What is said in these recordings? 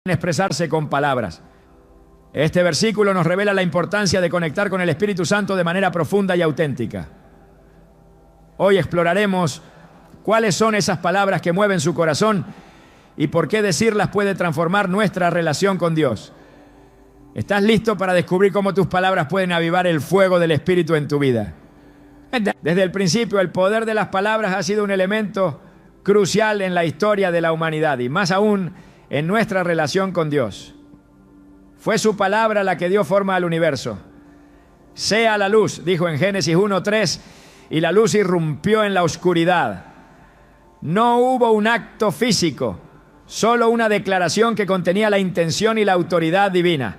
expresarse con palabras. Este versículo nos revela la importancia de conectar con el Espíritu Santo de manera profunda y auténtica. Hoy exploraremos cuáles son esas palabras que mueven su corazón y por qué decirlas puede transformar nuestra relación con Dios. ¿Estás listo para descubrir cómo tus palabras pueden avivar el fuego del Espíritu en tu vida? Desde el principio, el poder de las palabras ha sido un elemento crucial en la historia de la humanidad y más aún en nuestra relación con Dios. Fue su palabra la que dio forma al universo. Sea la luz, dijo en Génesis 1:3, y la luz irrumpió en la oscuridad. No hubo un acto físico, solo una declaración que contenía la intención y la autoridad divina.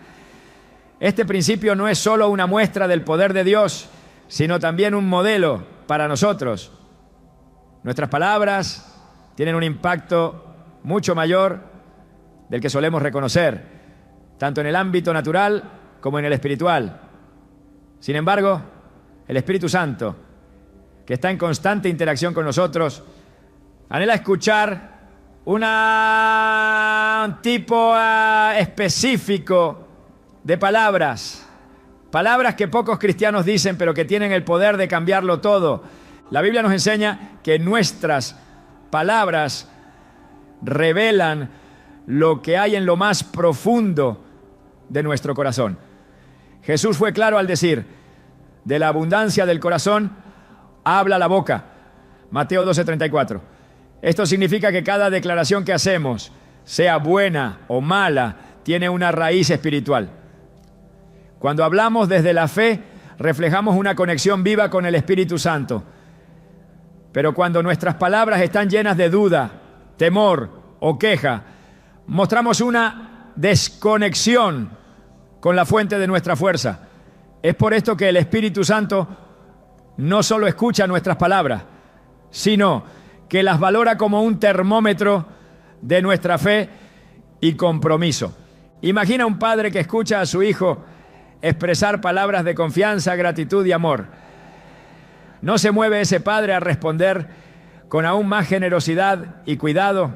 Este principio no es solo una muestra del poder de Dios, sino también un modelo para nosotros. Nuestras palabras tienen un impacto mucho mayor del que solemos reconocer, tanto en el ámbito natural como en el espiritual. Sin embargo, el Espíritu Santo, que está en constante interacción con nosotros, anhela escuchar un tipo específico de palabras que pocos cristianos dicen, pero que tienen el poder de cambiarlo todo. La Biblia nos enseña que nuestras palabras revelan lo que hay en lo más profundo de nuestro corazón. Jesús fue claro al decir: de la abundancia del corazón habla la boca. Mateo 12:34. Esto significa que cada declaración que hacemos, sea buena o mala, tiene una raíz espiritual. Cuando hablamos desde la fe, reflejamos una conexión viva con el Espíritu Santo. Pero cuando nuestras palabras están llenas de duda, temor o queja, mostramos una desconexión con la fuente de nuestra fuerza. Es por esto que el Espíritu Santo no solo escucha nuestras palabras, sino que las valora como un termómetro de nuestra fe y compromiso. Imagina un padre que escucha a su hijo expresar palabras de confianza, gratitud y amor. ¿No se mueve ese padre a responder con aún más generosidad y cuidado?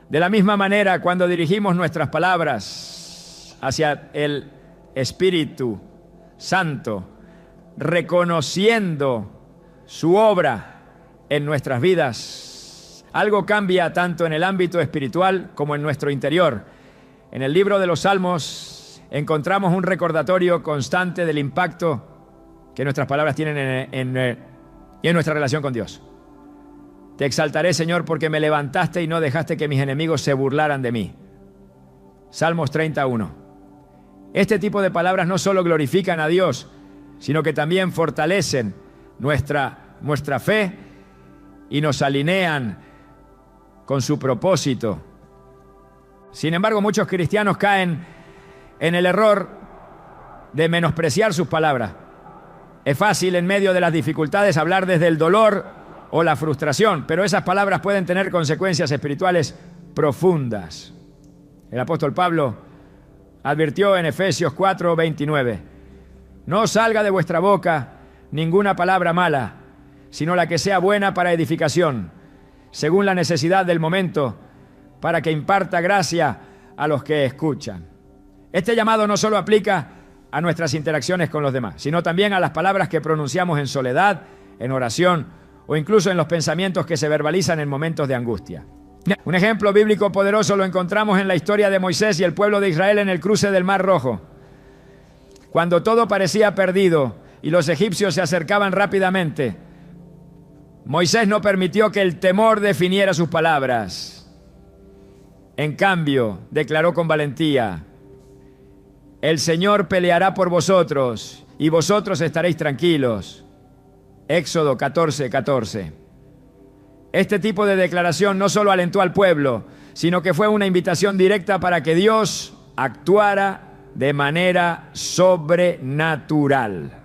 De la misma manera, cuando dirigimos nuestras palabras hacia el Espíritu Santo, reconociendo su obra en nuestras vidas, algo cambia tanto en el ámbito espiritual como en nuestro interior. En el libro de los Salmos encontramos un recordatorio constante del impacto que nuestras palabras tienen en nuestra relación con Dios. Te exaltaré, Señor, porque me levantaste y no dejaste que mis enemigos se burlaran de mí. Salmos 31. Este tipo de palabras no solo glorifican a Dios, sino que también fortalecen nuestra fe y nos alinean con su propósito. Sin embargo, muchos cristianos caen en el error de menospreciar sus palabras. Es fácil en medio de las dificultades hablar desde el dolor o la frustración, pero esas palabras pueden tener consecuencias espirituales profundas. El apóstol Pablo advirtió en Efesios 4:29: no salga de vuestra boca ninguna palabra mala, sino la que sea buena para edificación, según la necesidad del momento, para que imparta gracia a los que escuchan. Este llamado no solo aplica a nuestras interacciones con los demás, sino también a las palabras que pronunciamos en soledad, en oración o incluso en los pensamientos que se verbalizan en momentos de angustia. Un ejemplo bíblico poderoso lo encontramos en la historia de Moisés y el pueblo de Israel en el cruce del Mar Rojo. Cuando todo parecía perdido y los egipcios se acercaban rápidamente, Moisés no permitió que el temor definiera sus palabras. En cambio, declaró con valentía: el Señor peleará por vosotros y vosotros estaréis tranquilos. Éxodo 14:14. Este tipo de declaración no solo alentó al pueblo, sino que fue una invitación directa para que Dios actuara de manera sobrenatural.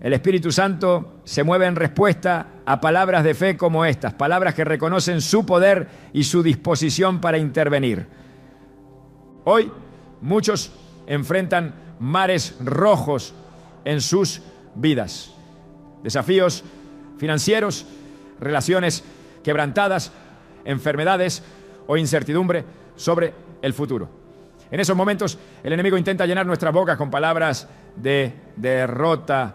El Espíritu Santo se mueve en respuesta a palabras de fe como estas, palabras que reconocen su poder y su disposición para intervenir. Hoy, muchos enfrentan mares rojos en sus vidas. Desafíos financieros, relaciones quebrantadas, enfermedades o incertidumbre sobre el futuro. En esos momentos, el enemigo intenta llenar nuestras bocas con palabras de derrota,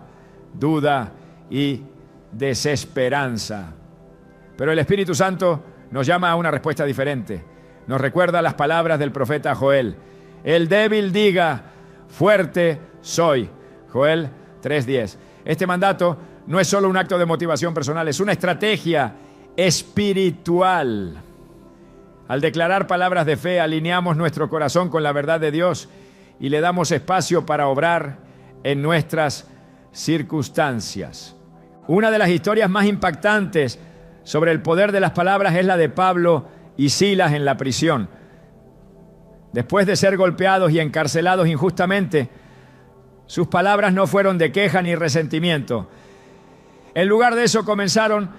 duda y desesperanza. Pero el Espíritu Santo nos llama a una respuesta diferente. Nos recuerda las palabras del profeta Joel. El débil diga, fuerte soy. Joel 3:10. Este mandato no es solo un acto de motivación personal, es una estrategia espiritual. Al declarar palabras de fe, alineamos nuestro corazón con la verdad de Dios y le damos espacio para obrar en nuestras circunstancias. Una de las historias más impactantes sobre el poder de las palabras es la de Pablo y Silas en la prisión. Después de ser golpeados y encarcelados injustamente, sus palabras no fueron de queja ni resentimiento. En lugar de eso comenzaron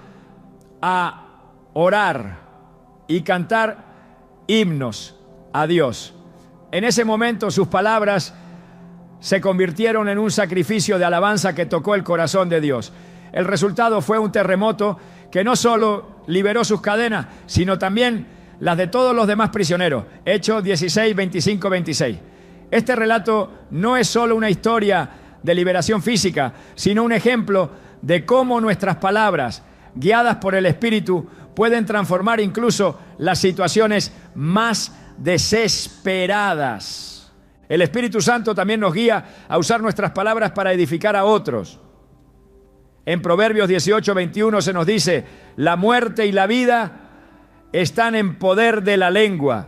a orar y cantar himnos a Dios. En ese momento sus palabras se convirtieron en un sacrificio de alabanza que tocó el corazón de Dios. El resultado fue un terremoto que no solo liberó sus cadenas, sino también las de todos los demás prisioneros. Hechos 16, 25, 26. Este relato no es solo una historia de liberación física, sino un ejemplo de cómo nuestras palabras, guiadas por el Espíritu, pueden transformar incluso las situaciones más desesperadas. El Espíritu Santo también nos guía a usar nuestras palabras para edificar a otros. En Proverbios 18, 21 se nos dice, la muerte y la vida están en poder de la lengua,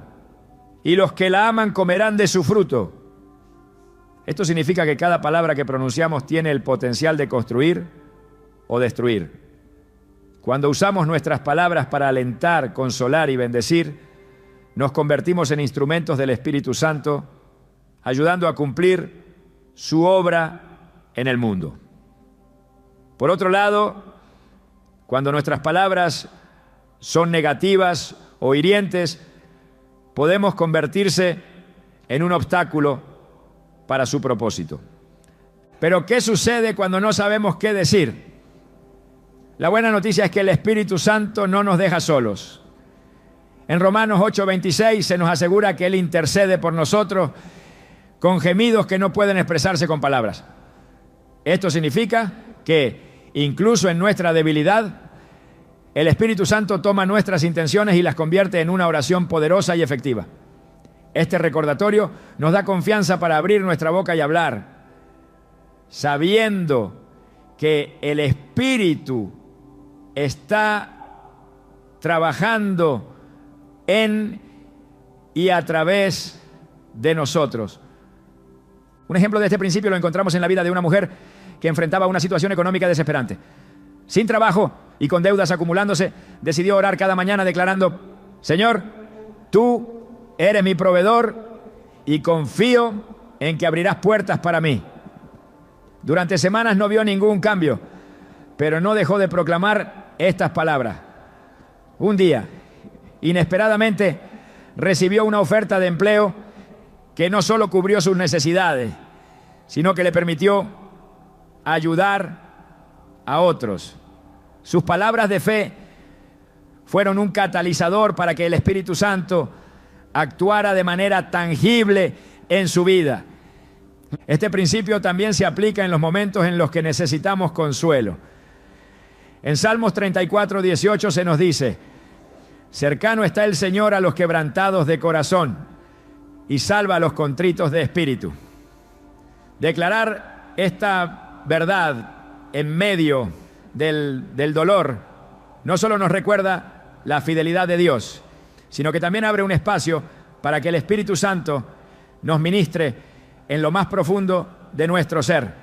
y los que la aman comerán de su fruto. Esto significa que cada palabra que pronunciamos tiene el potencial de construir o destruir. Cuando usamos nuestras palabras para alentar, consolar y bendecir, nos convertimos en instrumentos del Espíritu Santo, ayudando a cumplir su obra en el mundo. Por otro lado, cuando nuestras palabras son negativas o hirientes, podemos convertirse en un obstáculo para su propósito. Pero ¿qué sucede cuando no sabemos qué decir? La buena noticia es que el Espíritu Santo no nos deja solos. En Romanos 8:26 se nos asegura que Él intercede por nosotros con gemidos que no pueden expresarse con palabras. Esto significa que incluso en nuestra debilidad, el Espíritu Santo toma nuestras intenciones y las convierte en una oración poderosa y efectiva. Este recordatorio nos da confianza para abrir nuestra boca y hablar, sabiendo que el Espíritu está trabajando en y a través de nosotros. Un ejemplo de este principio lo encontramos en la vida de una mujer que enfrentaba una situación económica desesperante. Sin trabajo y con deudas acumulándose, decidió orar cada mañana declarando, Señor, tú eres mi proveedor y confío en que abrirás puertas para mí. Durante semanas no vio ningún cambio, pero no dejó de proclamar estas palabras. Un día, inesperadamente, recibió una oferta de empleo que no solo cubrió sus necesidades, sino que le permitió ayudar a otros. Sus palabras de fe fueron un catalizador para que el Espíritu Santo actuara de manera tangible en su vida. Este principio también se aplica en los momentos en los que necesitamos consuelo. En Salmos 34, 18 se nos dice, cercano está el Señor a los quebrantados de corazón y salva a los contritos de espíritu. Declarar esta verdad en medio del dolor no solo nos recuerda la fidelidad de Dios, sino que también abre un espacio para que el Espíritu Santo nos ministre en lo más profundo de nuestro ser.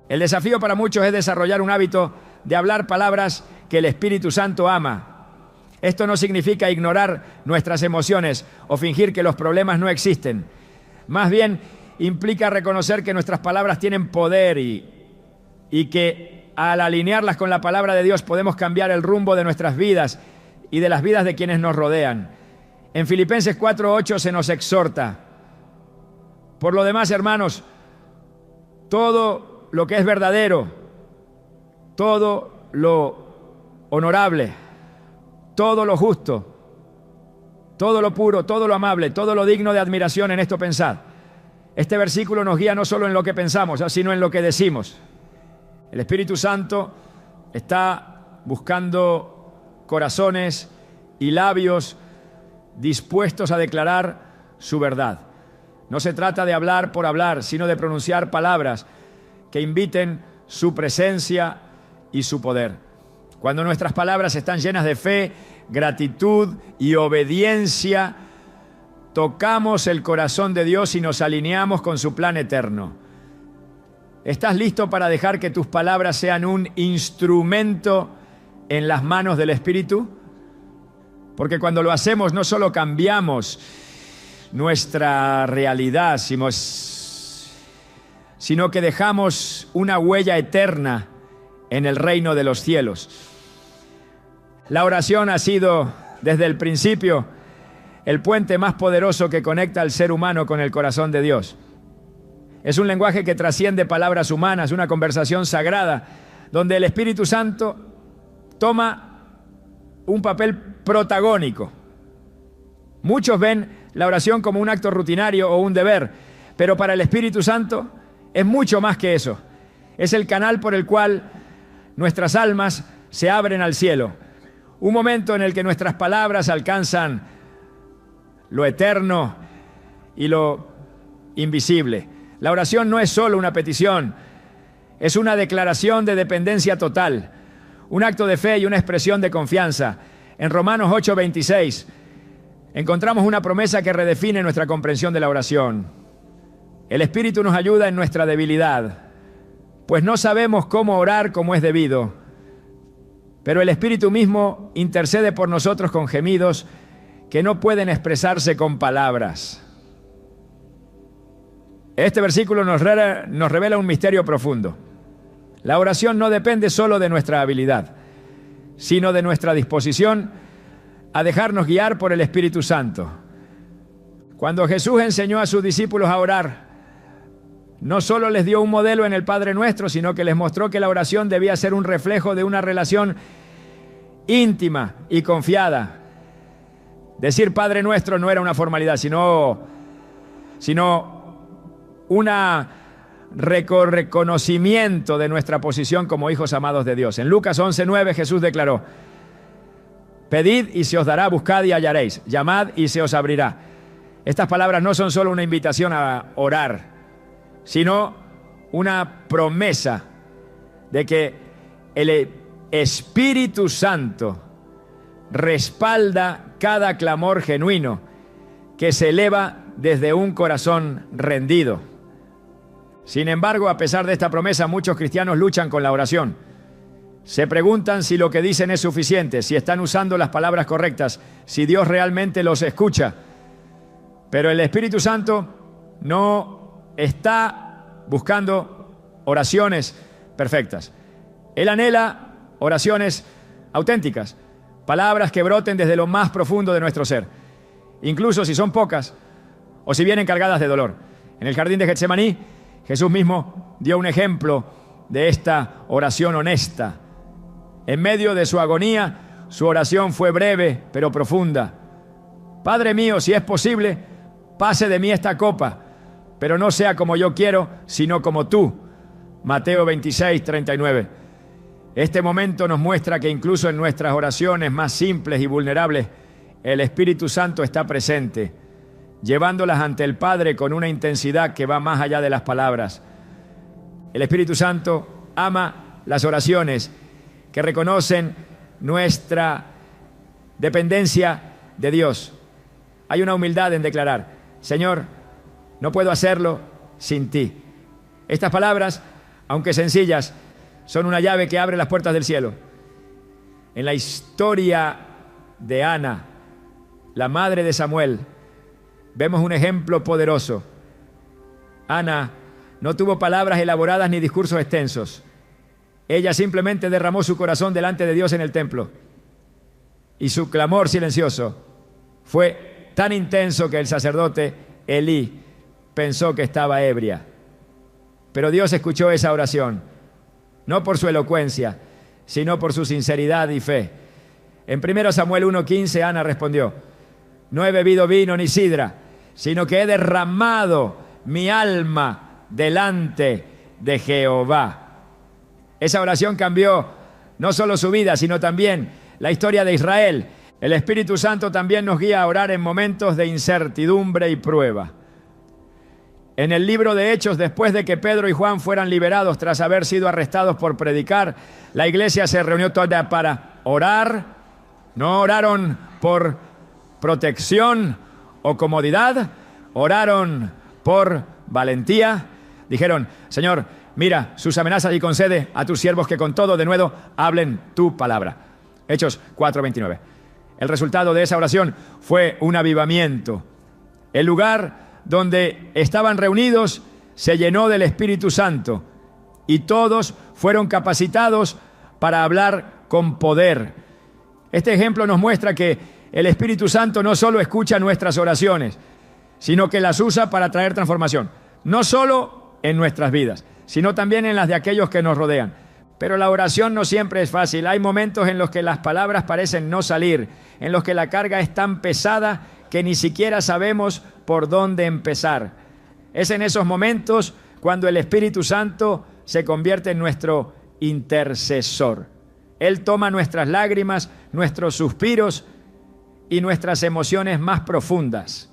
El desafío para muchos es desarrollar un hábito de hablar palabras que el Espíritu Santo ama. Esto no significa ignorar nuestras emociones o fingir que los problemas no existen. Más bien, implica reconocer que nuestras palabras tienen poder y que al alinearlas con la palabra de Dios podemos cambiar el rumbo de nuestras vidas y de las vidas de quienes nos rodean. En Filipenses 4:8 se nos exhorta, por lo demás, hermanos, todo lo que es verdadero, todo lo honorable, todo lo justo, todo lo puro, todo lo amable, todo lo digno de admiración, en esto pensad. Este versículo nos guía no solo en lo que pensamos, sino en lo que decimos. El Espíritu Santo está buscando corazones y labios dispuestos a declarar su verdad. No se trata de hablar por hablar, sino de pronunciar palabras que inviten su presencia y su poder. Cuando nuestras palabras están llenas de fe, gratitud y obediencia, tocamos el corazón de Dios y nos alineamos con su plan eterno. ¿Estás listo para dejar que tus palabras sean un instrumento en las manos del Espíritu? Porque cuando lo hacemos no solo cambiamos nuestra realidad, sino que dejamos una huella eterna en el reino de los cielos. La oración ha sido, desde el principio, el puente más poderoso que conecta al ser humano con el corazón de Dios. Es un lenguaje que trasciende palabras humanas, una conversación sagrada, donde el Espíritu Santo toma un papel protagónico. Muchos ven la oración como un acto rutinario o un deber, pero para el Espíritu Santo es mucho más que eso. Es el canal por el cual nuestras almas se abren al cielo. Un momento en el que nuestras palabras alcanzan lo eterno y lo invisible. La oración no es solo una petición, es una declaración de dependencia total, un acto de fe y una expresión de confianza. En Romanos 8:26 encontramos una promesa que redefine nuestra comprensión de la oración. El Espíritu nos ayuda en nuestra debilidad, pues no sabemos cómo orar como es debido, pero el Espíritu mismo intercede por nosotros con gemidos que no pueden expresarse con palabras. Este versículo nos revela un misterio profundo. La oración no depende solo de nuestra habilidad, sino de nuestra disposición a dejarnos guiar por el Espíritu Santo. Cuando Jesús enseñó a sus discípulos a orar, no solo les dio un modelo en el Padre Nuestro, sino que les mostró que la oración debía ser un reflejo de una relación íntima y confiada. Decir Padre Nuestro no era una formalidad, sino un reconocimiento de nuestra posición como hijos amados de Dios. En Lucas 11:9 Jesús declaró: pedid y se os dará, buscad y hallaréis, llamad y se os abrirá. Estas palabras no son solo una invitación a orar, sino una promesa de que el Espíritu Santo respalda cada clamor genuino que se eleva desde un corazón rendido. Sin embargo, a pesar de esta promesa, muchos cristianos luchan con la oración. Se preguntan si lo que dicen es suficiente, si están usando las palabras correctas, si Dios realmente los escucha. Pero el Espíritu Santo no está buscando oraciones perfectas. Él anhela oraciones auténticas, palabras que broten desde lo más profundo de nuestro ser, incluso si son pocas o si vienen cargadas de dolor. En el jardín de Getsemaní, Jesús mismo dio un ejemplo de esta oración honesta. En medio de su agonía, su oración fue breve pero profunda. Padre mío, si es posible, pase de mí esta copa, pero no sea como yo quiero, sino como tú. Mateo 26:39. Este momento nos muestra que incluso en nuestras oraciones más simples y vulnerables, el Espíritu Santo está presente, llevándolas ante el Padre con una intensidad que va más allá de las palabras. El Espíritu Santo ama las oraciones que reconocen nuestra dependencia de Dios. Hay una humildad en declarar: Señor, no puedo hacerlo sin ti. Estas palabras, aunque sencillas, son una llave que abre las puertas del cielo. En la historia de Ana, la madre de Samuel, vemos un ejemplo poderoso. Ana no tuvo palabras elaboradas ni discursos extensos. Ella simplemente derramó su corazón delante de Dios en el templo. Y su clamor silencioso fue tan intenso que el sacerdote Elí pensó que estaba ebria. Pero Dios escuchó esa oración, no por su elocuencia, sino por su sinceridad y fe. En 1 Samuel 1:15, Ana respondió: no he bebido vino ni sidra, sino que he derramado mi alma delante de Jehová. Esa oración cambió no solo su vida, sino también la historia de Israel. El Espíritu Santo también nos guía a orar en momentos de incertidumbre y prueba. En el libro de Hechos, después de que Pedro y Juan fueran liberados tras haber sido arrestados por predicar, la iglesia se reunió toda para orar. No oraron por protección o comodidad, oraron por valentía. Dijeron: Señor, mira sus amenazas y concede a tus siervos que con todo denuedo hablen tu palabra. Hechos 4:29. El resultado de esa oración fue un avivamiento. El lugar donde estaban reunidos se llenó del Espíritu Santo y todos fueron capacitados para hablar con poder. Este ejemplo nos muestra que el Espíritu Santo no solo escucha nuestras oraciones, sino que las usa para traer transformación, no solo en nuestras vidas, sino también en las de aquellos que nos rodean. Pero la oración no siempre es fácil. Hay momentos en los que las palabras parecen no salir, en los que la carga es tan pesada que ni siquiera sabemos por dónde empezar. Es en esos momentos cuando el Espíritu Santo se convierte en nuestro intercesor. Él toma nuestras lágrimas, nuestros suspiros y nuestras emociones más profundas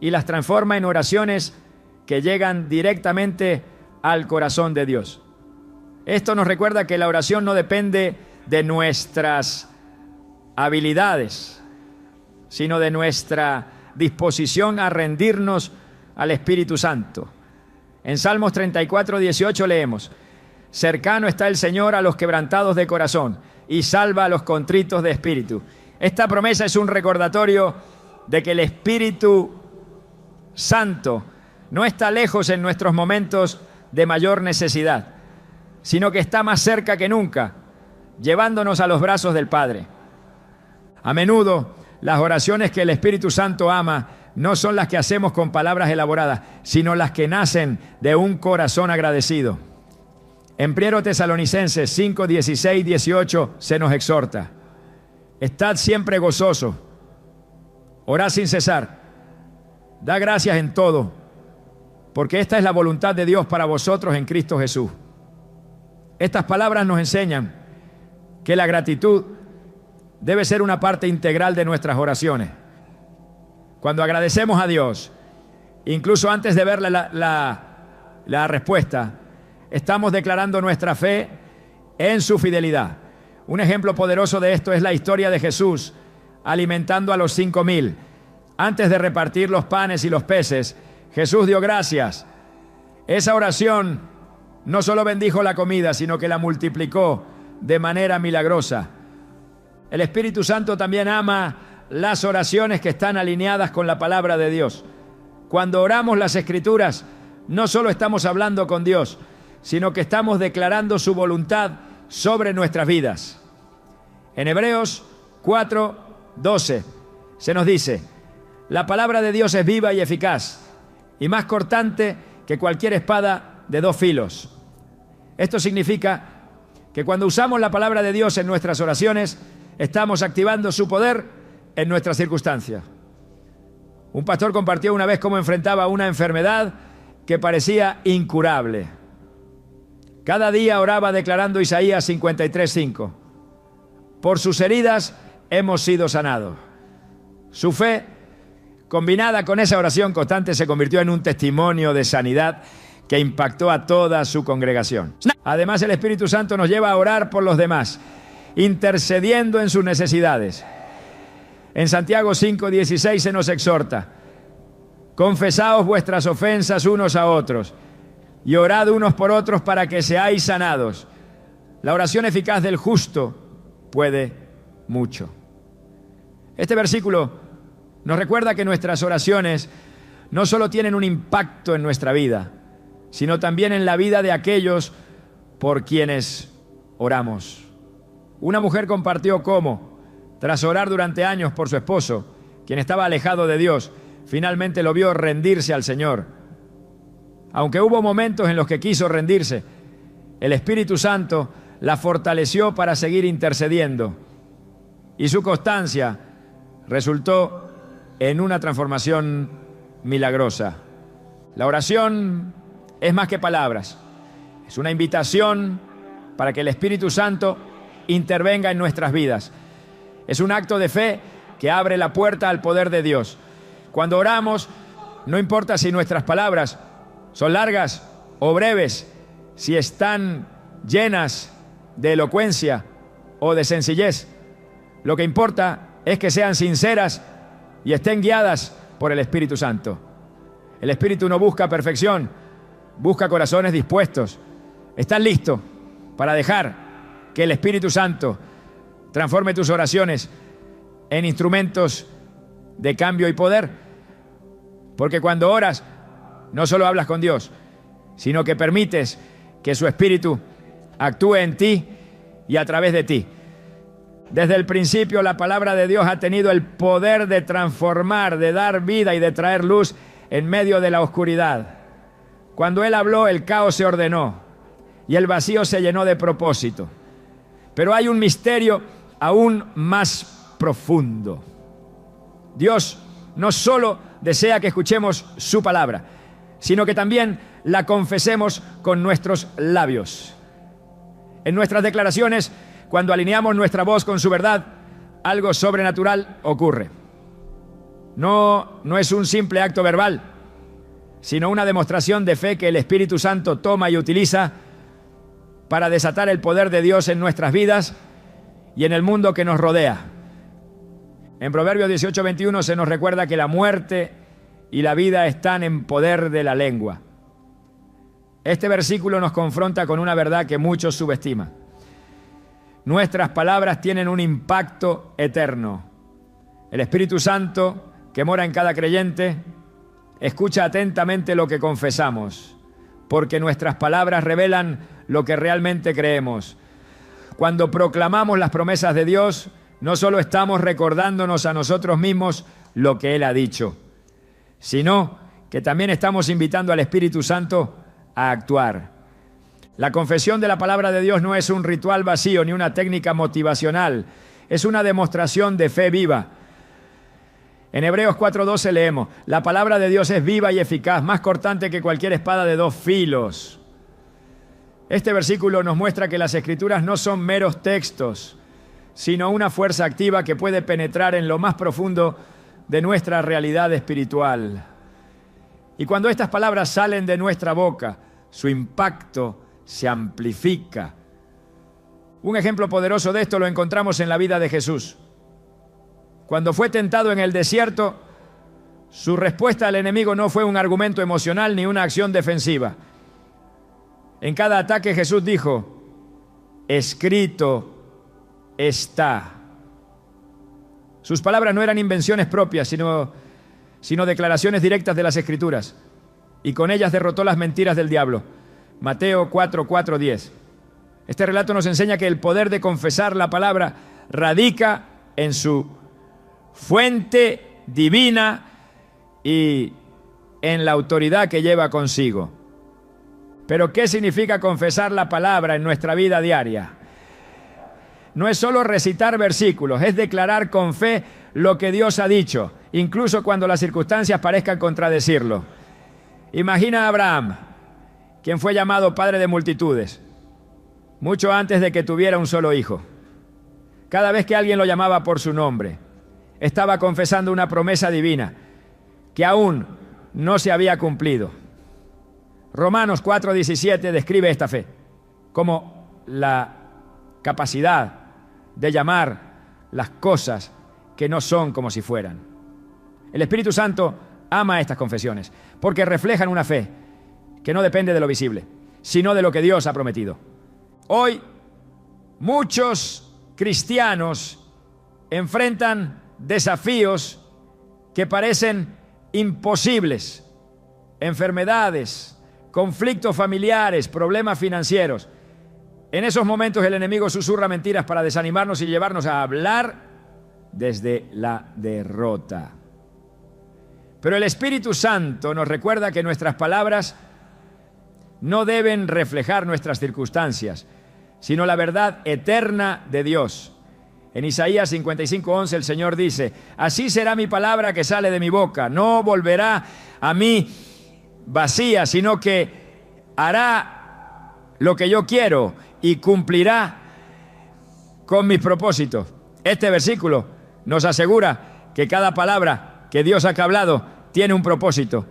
y las transforma en oraciones que llegan directamente al corazón de Dios. Esto nos recuerda que la oración no depende de nuestras habilidades, sino de nuestra disposición a rendirnos al Espíritu Santo. En Salmos 34:18 leemos: cercano está el Señor a los quebrantados de corazón y salva a los contritos de espíritu. Esta promesa es un recordatorio de que el Espíritu Santo no está lejos en nuestros momentos de mayor necesidad, sino que está más cerca que nunca, llevándonos a los brazos del Padre. A menudo, las oraciones que el Espíritu Santo ama no son las que hacemos con palabras elaboradas, sino las que nacen de un corazón agradecido. En 1 Tesalonicenses 5, 16, 18 se nos exhorta: estad siempre gozosos, orad sin cesar, da gracias en todo, porque esta es la voluntad de Dios para vosotros en Cristo Jesús. Estas palabras nos enseñan que la gratitud debe ser una parte integral de nuestras oraciones. Cuando agradecemos a Dios, incluso antes de ver la respuesta, estamos declarando nuestra fe en su fidelidad. Un ejemplo poderoso de esto es la historia de Jesús alimentando a los 5,000. Antes de repartir los panes y los peces, Jesús dio gracias. Esa oración no solo bendijo la comida, sino que la multiplicó de manera milagrosa. El Espíritu Santo también ama las oraciones que están alineadas con la palabra de Dios. Cuando oramos las Escrituras, no solo estamos hablando con Dios, sino que estamos declarando su voluntad sobre nuestras vidas. En Hebreos 4:12 se nos dice: la palabra de Dios es viva y eficaz, y más cortante que cualquier espada de 2 filos. Esto significa que cuando usamos la palabra de Dios en nuestras oraciones, estamos activando su poder en nuestras circunstancias. Un pastor compartió una vez cómo enfrentaba una enfermedad que parecía incurable. Cada día oraba declarando Isaías 53:5. Por sus heridas hemos sido sanados. Su fe, combinada con esa oración constante, se convirtió en un testimonio de sanidad que impactó a toda su congregación. Además, el Espíritu Santo nos lleva a orar por los demás, intercediendo en sus necesidades. En Santiago 5:16 se nos exhorta: confesaos vuestras ofensas unos a otros y orad unos por otros para que seáis sanados. La oración eficaz del justo puede mucho. Este versículo nos recuerda que nuestras oraciones no solo tienen un impacto en nuestra vida, sino también en la vida de aquellos por quienes oramos. Una mujer compartió cómo, tras orar durante años por su esposo, quien estaba alejado de Dios, finalmente lo vio rendirse al Señor. Aunque hubo momentos en los que quiso rendirse, el Espíritu Santo la fortaleció para seguir intercediendo, y su constancia resultó en una transformación milagrosa. La oración es más que palabras. Es una invitación para que el Espíritu Santo intervenga en nuestras vidas. Es un acto de fe que abre la puerta al poder de Dios. Cuando oramos, no importa si nuestras palabras son largas o breves, si están llenas de elocuencia o de sencillez. Lo que importa es que sean sinceras y estén guiadas por el Espíritu Santo. El Espíritu no busca perfección, busca corazones dispuestos. ¿Estás listo para dejar que el Espíritu Santo transforme tus oraciones en instrumentos de cambio y poder? Porque cuando oras, no solo hablas con Dios, sino que permites que su Espíritu actúe en ti y a través de ti. Desde el principio, la palabra de Dios ha tenido el poder de transformar, de dar vida y de traer luz en medio de la oscuridad. Cuando Él habló, el caos se ordenó y el vacío se llenó de propósito. Pero hay un misterio aún más profundo. Dios no solo desea que escuchemos su palabra, sino que también la confesemos con nuestros labios. En nuestras declaraciones, cuando alineamos nuestra voz con su verdad, algo sobrenatural ocurre. No es un simple acto verbal, sino una demostración de fe que el Espíritu Santo toma y utiliza para desatar el poder de Dios en nuestras vidas y en el mundo que nos rodea. En Proverbios 18:21 se nos recuerda que la muerte y la vida están en poder de la lengua. Este versículo nos confronta con una verdad que muchos subestiman. Nuestras palabras tienen un impacto eterno. El Espíritu Santo, que mora en cada creyente, escucha atentamente lo que confesamos, porque nuestras palabras revelan lo que realmente creemos. Cuando proclamamos las promesas de Dios, no solo estamos recordándonos a nosotros mismos lo que Él ha dicho, sino que también estamos invitando al Espíritu Santo a actuar. La confesión de la palabra de Dios no es un ritual vacío ni una técnica motivacional, es una demostración de fe viva. En Hebreos 4:12 leemos: la palabra de Dios es viva y eficaz, más cortante que cualquier espada de dos filos. Este versículo nos muestra que las Escrituras no son meros textos, sino una fuerza activa que puede penetrar en lo más profundo de nuestra realidad espiritual. Y cuando estas palabras salen de nuestra boca, su impacto se amplifica. Un ejemplo poderoso de esto lo encontramos en la vida de Jesús. Cuando fue tentado en el desierto, su respuesta al enemigo no fue un argumento emocional ni una acción defensiva. En cada ataque Jesús dijo: escrito está. Sus palabras no eran invenciones propias, sino declaraciones directas de las Escrituras. Y con ellas derrotó las mentiras del diablo. Mateo 4:10. Este relato nos enseña que el poder de confesar la palabra radica en su fuente divina y en la autoridad que lleva consigo. Pero ¿qué significa confesar la palabra en nuestra vida diaria? No es solo recitar versículos, es declarar con fe lo que Dios ha dicho, incluso cuando las circunstancias parezcan contradecirlo. Imagina a Abraham, quien fue llamado padre de multitudes, mucho antes de que tuviera un solo hijo. Cada vez que alguien lo llamaba por su nombre, estaba confesando una promesa divina que aún no se había cumplido. Romanos 4:17 describe esta fe como la capacidad de llamar las cosas que no son como si fueran. El Espíritu Santo ama estas confesiones porque reflejan una fe que no depende de lo visible, sino de lo que Dios ha prometido. Hoy, muchos cristianos enfrentan desafíos que parecen imposibles: enfermedades, conflictos familiares, problemas financieros. En esos momentos el enemigo susurra mentiras para desanimarnos y llevarnos a hablar desde la derrota. Pero el Espíritu Santo nos recuerda que nuestras palabras no deben reflejar nuestras circunstancias, sino la verdad eterna de Dios. En Isaías 55:11 el Señor dice: así será mi palabra que sale de mi boca, no volverá a mí vacía, sino que hará lo que yo quiero y cumplirá con mis propósitos. Este versículo nos asegura que cada palabra que Dios ha hablado tiene un propósito,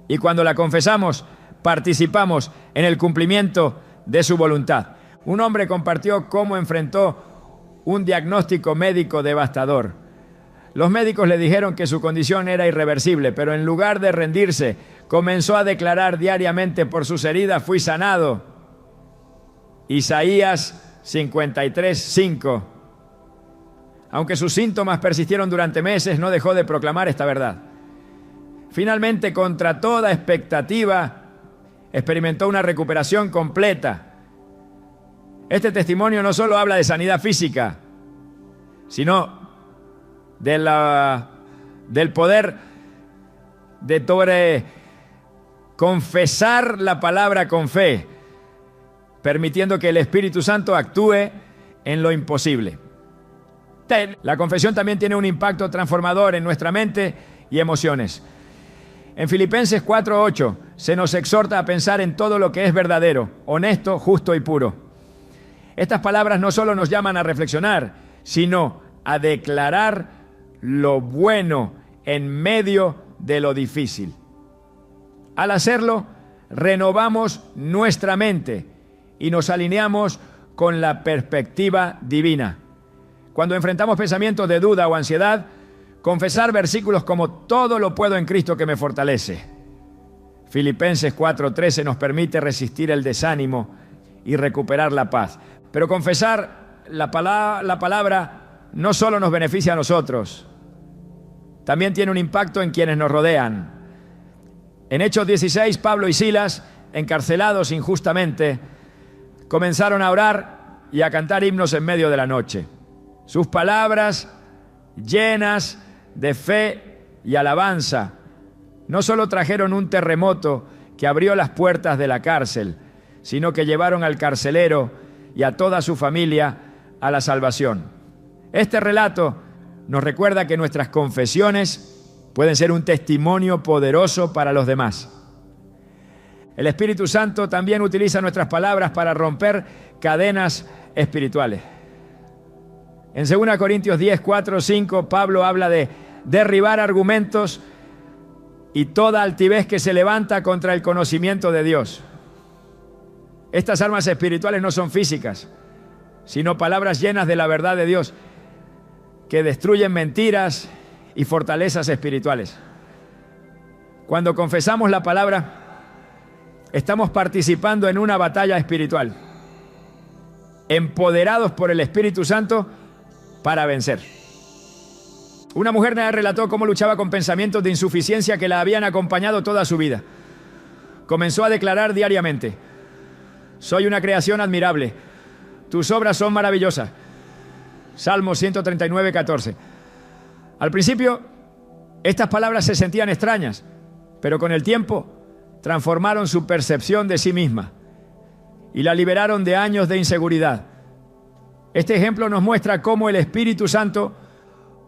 y cuando la confesamos, participamos en el cumplimiento de su voluntad. Un hombre compartió cómo enfrentó un diagnóstico médico devastador. Los médicos le dijeron que su condición era irreversible, pero en lugar de rendirse, comenzó a declarar diariamente: por sus heridas fui sanado. Isaías 53:5. Aunque sus síntomas persistieron durante meses, no dejó de proclamar esta verdad. Finalmente, contra toda expectativa, experimentó una recuperación completa. Este testimonio no solo habla de sanidad física, sino del poder de confesar la palabra con fe, permitiendo que el Espíritu Santo actúe en lo imposible. La confesión también tiene un impacto transformador en nuestra mente y emociones. En Filipenses 4:8 se nos exhorta a pensar en todo lo que es verdadero, honesto, justo y puro. Estas palabras no solo nos llaman a reflexionar, sino a declarar lo bueno en medio de lo difícil. Al hacerlo, renovamos nuestra mente y nos alineamos con la perspectiva divina. Cuando enfrentamos pensamientos de duda o ansiedad, confesar versículos como todo lo puedo en Cristo que me fortalece. Filipenses 4:13 nos permite resistir el desánimo y recuperar la paz. Pero confesar la palabra no solo nos beneficia a nosotros, también tiene un impacto en quienes nos rodean. En Hechos 16, Pablo y Silas, encarcelados injustamente, comenzaron a orar y a cantar himnos en medio de la noche. Sus palabras, llenas de fe y alabanza, no solo trajeron un terremoto que abrió las puertas de la cárcel, sino que llevaron al carcelero y a toda su familia a la salvación. Este relato nos recuerda que nuestras confesiones pueden ser un testimonio poderoso para los demás. El Espíritu Santo también utiliza nuestras palabras para romper cadenas espirituales. En 2 Corintios 10, 4, 5, Pablo habla de derribar argumentos y toda altivez que se levanta contra el conocimiento de Dios. Estas armas espirituales no son físicas, sino palabras llenas de la verdad de Dios que destruyen mentiras y fortalezas espirituales. Cuando confesamos la palabra, estamos participando en una batalla espiritual, empoderados por el Espíritu Santo para vencer. Una mujer me relató cómo luchaba con pensamientos de insuficiencia que la habían acompañado toda su vida. Comenzó a declarar diariamente: soy una creación admirable, tus obras son maravillosas. Salmo 139, 14. Al principio, estas palabras se sentían extrañas, pero con el tiempo transformaron su percepción de sí misma y la liberaron de años de inseguridad. Este ejemplo nos muestra cómo el Espíritu Santo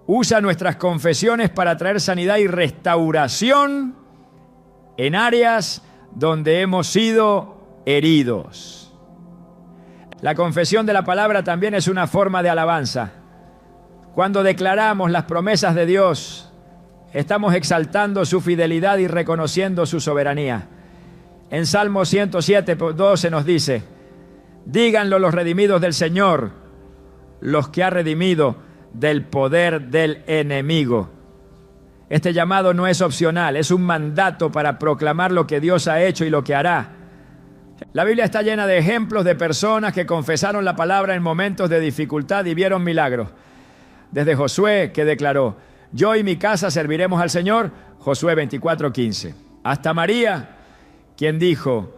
usa nuestras confesiones para traer sanidad y restauración en áreas donde hemos sido heridos. La confesión de la palabra también es una forma de alabanza. Cuando declaramos las promesas de Dios, estamos exaltando su fidelidad y reconociendo su soberanía. En Salmo 107:12 nos dice: díganlo los redimidos del Señor, los que ha redimido del poder del enemigo. Este llamado no es opcional, es un mandato para proclamar lo que Dios ha hecho y lo que hará. La Biblia está llena de ejemplos de personas que confesaron la palabra en momentos de dificultad y vieron milagros. Desde Josué, que declaró: yo y mi casa serviremos al Señor, Josué 24:15. Hasta María, quien dijo: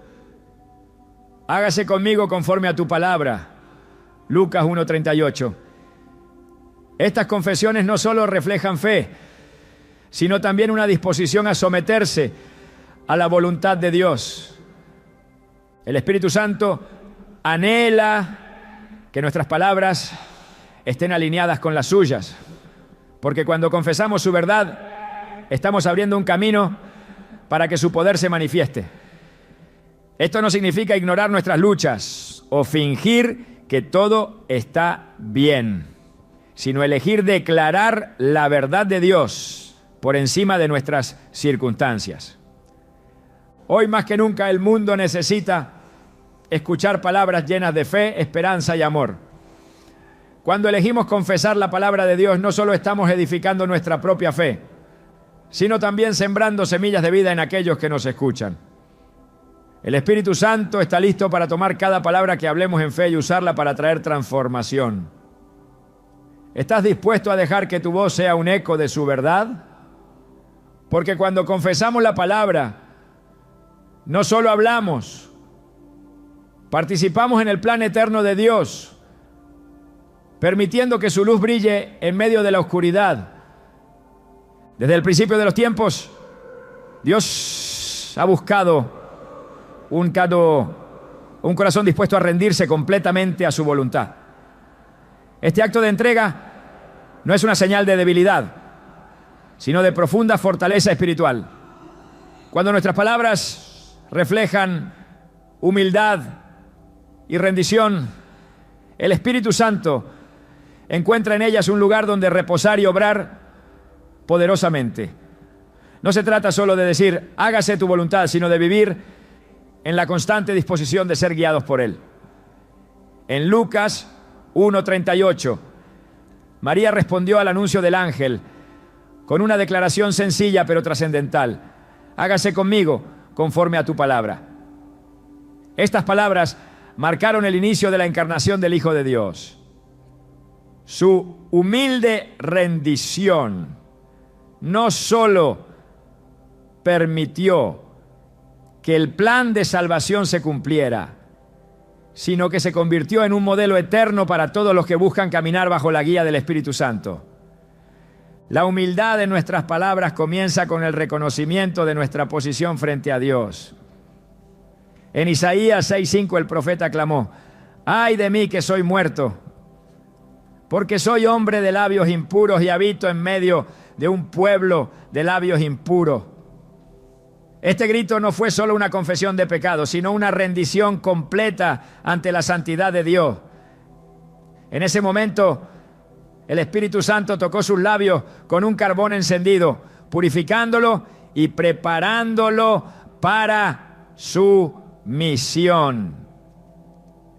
hágase conmigo conforme a tu palabra, Lucas 1:38. Estas confesiones no solo reflejan fe, sino también una disposición a someterse a la voluntad de Dios. El Espíritu Santo anhela que nuestras palabras estén alineadas con las suyas. Porque cuando confesamos su verdad, estamos abriendo un camino para que su poder se manifieste. Esto no significa ignorar nuestras luchas o fingir que todo está bien, sino elegir declarar la verdad de Dios por encima de nuestras circunstancias. Hoy más que nunca el mundo necesita escuchar palabras llenas de fe, esperanza y amor. Cuando elegimos confesar la palabra de Dios, no solo estamos edificando nuestra propia fe, sino también sembrando semillas de vida en aquellos que nos escuchan. El Espíritu Santo está listo para tomar cada palabra que hablemos en fe y usarla para traer transformación. ¿Estás dispuesto a dejar que tu voz sea un eco de su verdad? Porque cuando confesamos la palabra, no solo hablamos, participamos en el plan eterno de Dios, permitiendo que su luz brille en medio de la oscuridad. Desde el principio de los tiempos, Dios ha buscado un corazón dispuesto a rendirse completamente a su voluntad. Este acto de entrega no es una señal de debilidad, sino de profunda fortaleza espiritual. Cuando nuestras palabras reflejan humildad y rendición, el Espíritu Santo encuentra en ellas un lugar donde reposar y obrar poderosamente. No se trata solo de decir, hágase tu voluntad, sino de vivir en la constante disposición de ser guiados por Él. En Lucas 1:38, María respondió al anuncio del ángel con una declaración sencilla pero trascendental: hágase conmigo conforme a tu palabra. Estas palabras marcaron el inicio de la encarnación del Hijo de Dios. Su humilde rendición no solo permitió que el plan de salvación se cumpliera, sino que se convirtió en un modelo eterno para todos los que buscan caminar bajo la guía del Espíritu Santo. La humildad de nuestras palabras comienza con el reconocimiento de nuestra posición frente a Dios. En Isaías 6:5 el profeta clamó: ¡ay de mí que soy muerto! Porque soy hombre de labios impuros y habito en medio de un pueblo de labios impuros. Este grito no fue solo una confesión de pecado, sino una rendición completa ante la santidad de Dios. En ese momento, el Espíritu Santo tocó sus labios con un carbón encendido, purificándolo y preparándolo para su misión.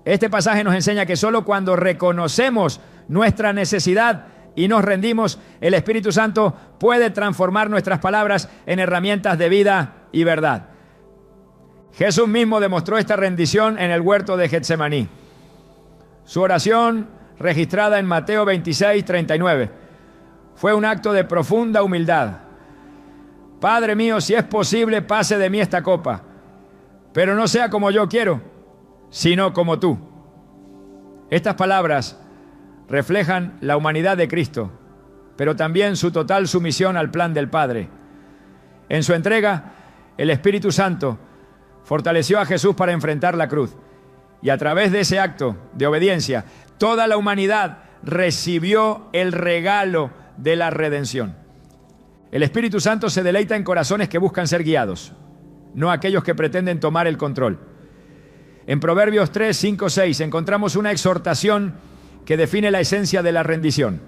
Este pasaje nos enseña que solo cuando reconocemos nuestra necesidad y nos rendimos, el Espíritu Santo puede transformar nuestras palabras en herramientas de vida y verdad. Jesús mismo demostró esta rendición en el huerto de Getsemaní. Su oración, registrada en Mateo 26:39, fue un acto de profunda humildad. Padre mío, si es posible, pase de mí esta copa, pero no sea como yo quiero, sino como tú. Estas palabras reflejan la humanidad de Cristo, pero también su total sumisión al plan del Padre. En su entrega, el Espíritu Santo fortaleció a Jesús para enfrentar la cruz, y a través de ese acto de obediencia, toda la humanidad recibió el regalo de la redención. El Espíritu Santo se deleita en corazones que buscan ser guiados, no aquellos que pretenden tomar el control. En Proverbios 3, 5, 6 encontramos una exhortación que define la esencia de la rendición.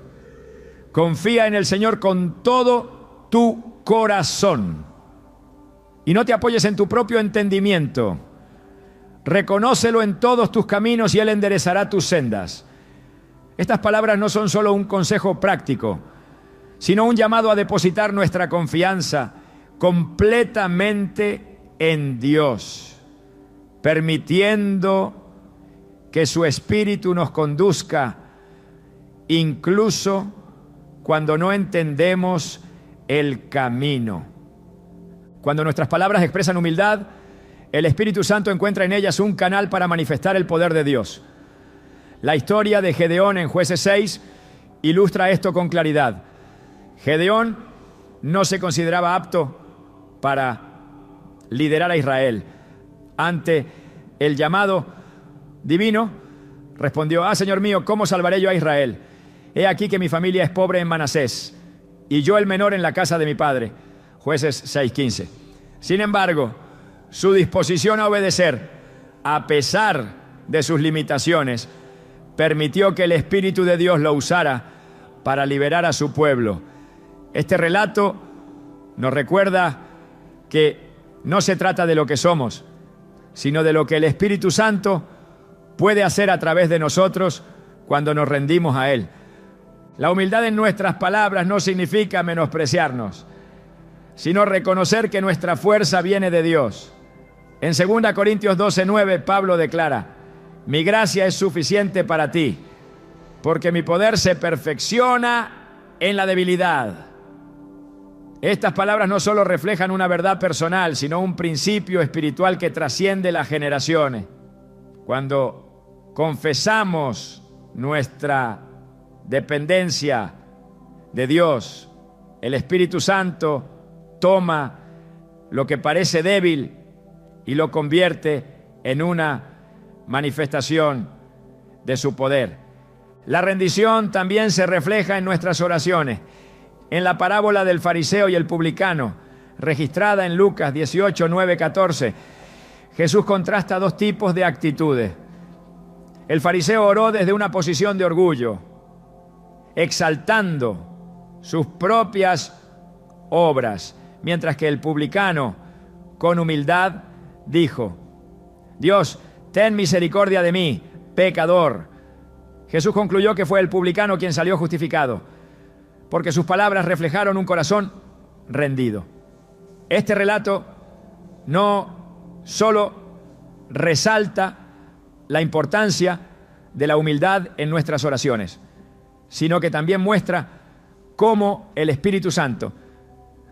Confía en el Señor con todo tu corazón y no te apoyes en tu propio entendimiento. Reconócelo en todos tus caminos y Él enderezará tus sendas. Estas palabras no son solo un consejo práctico, sino un llamado a depositar nuestra confianza completamente en Dios, permitiendo que su Espíritu nos conduzca, incluso cuando no entendemos el camino. Cuando nuestras palabras expresan humildad, el Espíritu Santo encuentra en ellas un canal para manifestar el poder de Dios. La historia de Gedeón en Jueces 6 ilustra esto con claridad. Gedeón no se consideraba apto para liderar a Israel. Ante el llamado divino, respondió: Señor mío, ¿cómo salvaré yo a Israel? He aquí que mi familia es pobre en Manasés, y yo el menor en la casa de mi padre. Jueces 6:15. Sin embargo, su disposición a obedecer, a pesar de sus limitaciones, permitió que el Espíritu de Dios lo usara para liberar a su pueblo. Este relato nos recuerda que no se trata de lo que somos, sino de lo que el Espíritu Santo puede hacer a través de nosotros cuando nos rendimos a Él. La humildad en nuestras palabras no significa menospreciarnos, sino reconocer que nuestra fuerza viene de Dios. En 2 Corintios 12:9, Pablo declara: mi gracia es suficiente para ti, porque mi poder se perfecciona en la debilidad. Estas palabras no solo reflejan una verdad personal, sino un principio espiritual que trasciende las generaciones. Cuando confesamos nuestra dependencia de Dios, el Espíritu Santo toma lo que parece débil y lo convierte en una manifestación de su poder. La rendición también se refleja en nuestras oraciones. En la parábola del fariseo y el publicano, registrada en Lucas 18, 9, 14, Jesús contrasta dos tipos de actitudes. El fariseo oró desde una posición de orgullo, exaltando sus propias obras, mientras que el publicano, con humildad, dijo: Dios, ten misericordia de mí, pecador. Jesús concluyó que fue el publicano quien salió justificado, porque sus palabras reflejaron un corazón rendido. Este relato no solo resalta la importancia de la humildad en nuestras oraciones, sino que también muestra cómo el Espíritu Santo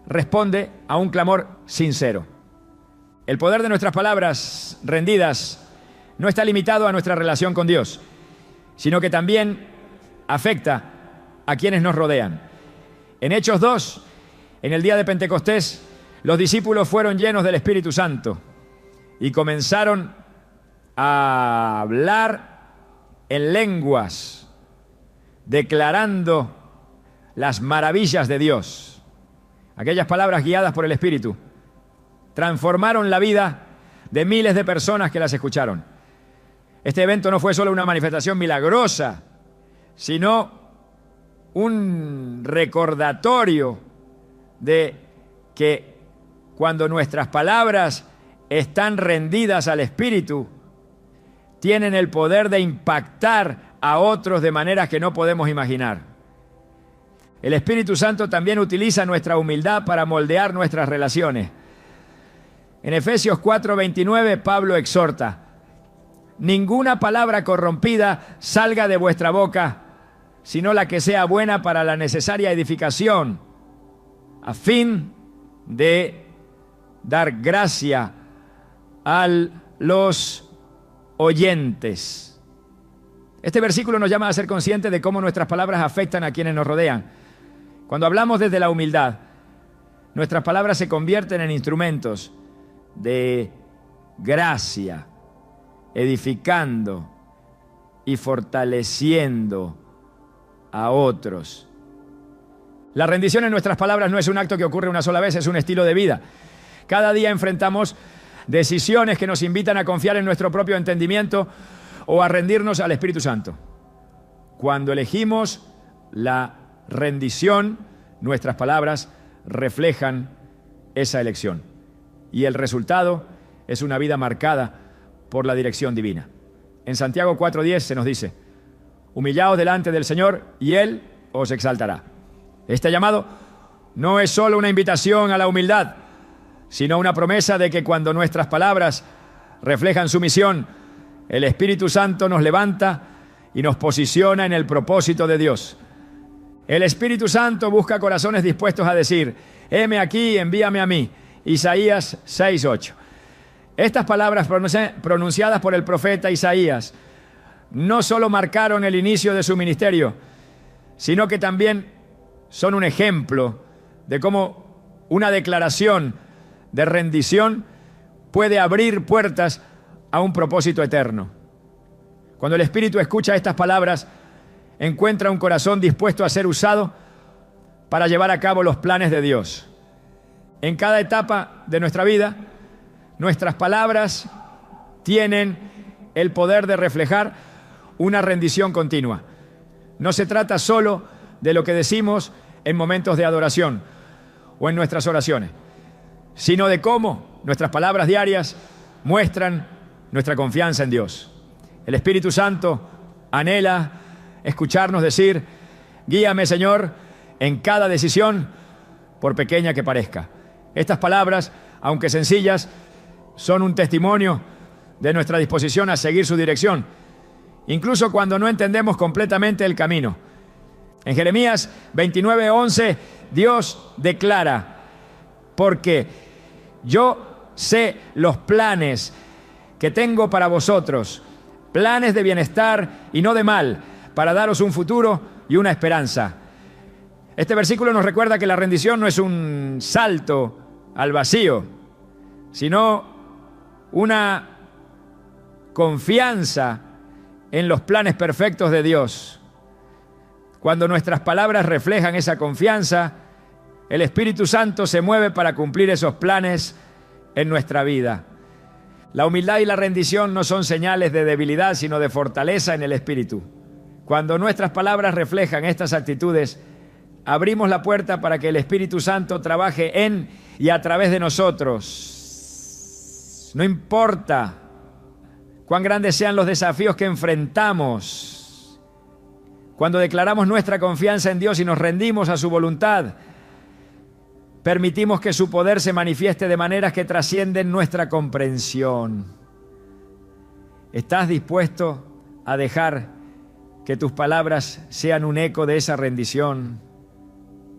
responde a un clamor sincero. El poder de nuestras palabras rendidas no está limitado a nuestra relación con Dios, sino que también afecta a quienes nos rodean. En Hechos 2, en el día de Pentecostés, los discípulos fueron llenos del Espíritu Santo y comenzaron a hablar en lenguas, declarando las maravillas de Dios. Aquellas palabras guiadas por el Espíritu transformaron la vida de miles de personas que las escucharon. Este evento no fue solo una manifestación milagrosa, sino un recordatorio de que cuando nuestras palabras están rendidas al Espíritu, tienen el poder de impactar a otros de maneras que no podemos imaginar. El Espíritu Santo también utiliza nuestra humildad para moldear nuestras relaciones. En Efesios 4:29, Pablo exhorta: ninguna palabra corrompida salga de vuestra boca, sino la que sea buena para la necesaria edificación, a fin de dar gracia a los oyentes. Este versículo nos llama a ser conscientes de cómo nuestras palabras afectan a quienes nos rodean. Cuando hablamos desde la humildad, nuestras palabras se convierten en instrumentos de gracia, edificando y fortaleciendo a otros. La rendición en nuestras palabras no es un acto que ocurre una sola vez, es un estilo de vida. Cada día enfrentamos decisiones que nos invitan a confiar en nuestro propio entendimiento o a rendirnos al Espíritu Santo. Cuando elegimos la rendición, nuestras palabras reflejan esa elección. Y el resultado es una vida marcada por la dirección divina. En Santiago 4:10 se nos dice: humillaos delante del Señor y Él os exaltará. Este llamado no es solo una invitación a la humildad, sino una promesa de que cuando nuestras palabras reflejan su misión, el Espíritu Santo nos levanta y nos posiciona en el propósito de Dios. El Espíritu Santo busca corazones dispuestos a decir: heme aquí, envíame a mí. Isaías 6:8. Estas palabras pronunciadas por el profeta Isaías no solo marcaron el inicio de su ministerio, sino que también son un ejemplo de cómo una declaración de rendición puede abrir puertas a un propósito eterno. Cuando el Espíritu escucha estas palabras, encuentra un corazón dispuesto a ser usado para llevar a cabo los planes de Dios. En cada etapa de nuestra vida, nuestras palabras tienen el poder de reflejar una rendición continua. No se trata solo de lo que decimos en momentos de adoración o en nuestras oraciones, sino de cómo nuestras palabras diarias muestran nuestra confianza en Dios. El Espíritu Santo anhela escucharnos decir: guíame, Señor, en cada decisión, por pequeña que parezca. Estas palabras, aunque sencillas, son un testimonio de nuestra disposición a seguir su dirección, incluso cuando no entendemos completamente el camino. En Jeremías 29:11, Dios declara: porque yo sé los planes que tengo para vosotros, planes de bienestar y no de mal, para daros un futuro y una esperanza. Este versículo nos recuerda que la rendición no es un salto al vacío, sino una confianza en los planes perfectos de Dios. Cuando nuestras palabras reflejan esa confianza, el Espíritu Santo se mueve para cumplir esos planes en nuestra vida. La humildad y la rendición no son señales de debilidad, sino de fortaleza en el Espíritu. Cuando nuestras palabras reflejan estas actitudes, abrimos la puerta para que el Espíritu Santo trabaje en y a través de nosotros. No importa cuán grandes sean los desafíos que enfrentamos, cuando declaramos nuestra confianza en Dios y nos rendimos a su voluntad, permitimos que su poder se manifieste de maneras que trascienden nuestra comprensión. ¿Estás dispuesto a dejar que tus palabras sean un eco de esa rendición?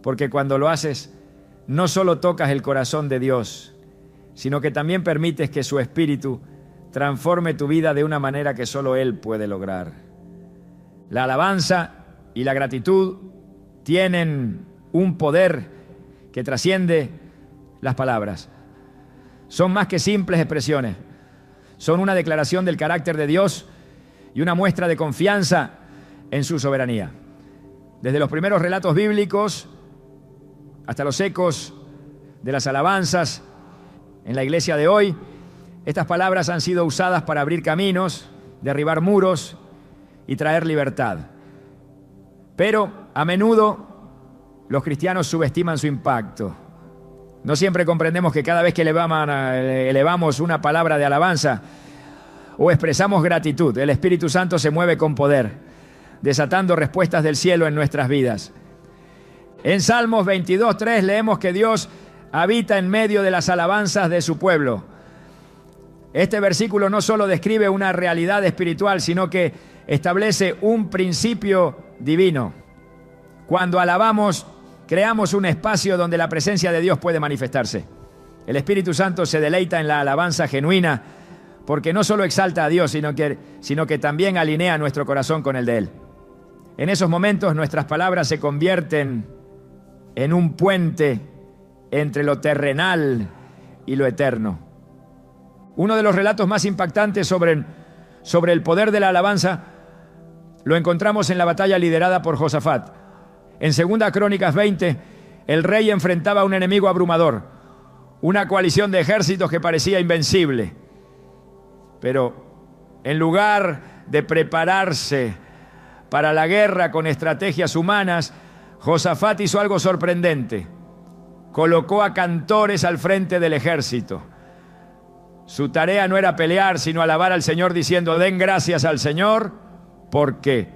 Porque cuando lo haces, no solo tocas el corazón de Dios, sino que también permites que su Espíritu transforme tu vida de una manera que solo Él puede lograr. La alabanza y la gratitud tienen un poder que trasciende las palabras. Son más que simples expresiones. Son una declaración del carácter de Dios y una muestra de confianza en su soberanía. Desde los primeros relatos bíblicos hasta los ecos de las alabanzas en la iglesia de hoy, estas palabras han sido usadas para abrir caminos, derribar muros y traer libertad. Pero a menudo los cristianos subestiman su impacto. No siempre comprendemos que cada vez que elevamos una palabra de alabanza o expresamos gratitud, el Espíritu Santo se mueve con poder, desatando respuestas del cielo en nuestras vidas. En Salmos 22:3 leemos que Dios habita en medio de las alabanzas de su pueblo. Este versículo no solo describe una realidad espiritual, sino que establece un principio divino. Cuando alabamos, creamos un espacio donde la presencia de Dios puede manifestarse. El Espíritu Santo se deleita en la alabanza genuina porque no solo exalta a Dios, sino que también alinea nuestro corazón con el de Él. En esos momentos nuestras palabras se convierten en un puente entre lo terrenal y lo eterno. Uno de los relatos más impactantes sobre el poder de la alabanza lo encontramos en la batalla liderada por Josafat. En 2 Crónicas 20, el rey enfrentaba a un enemigo abrumador, una coalición de ejércitos que parecía invencible. Pero en lugar de prepararse para la guerra con estrategias humanas, Josafat hizo algo sorprendente. Colocó a cantores al frente del ejército. Su tarea no era pelear, sino alabar al Señor diciendo: den gracias al Señor porque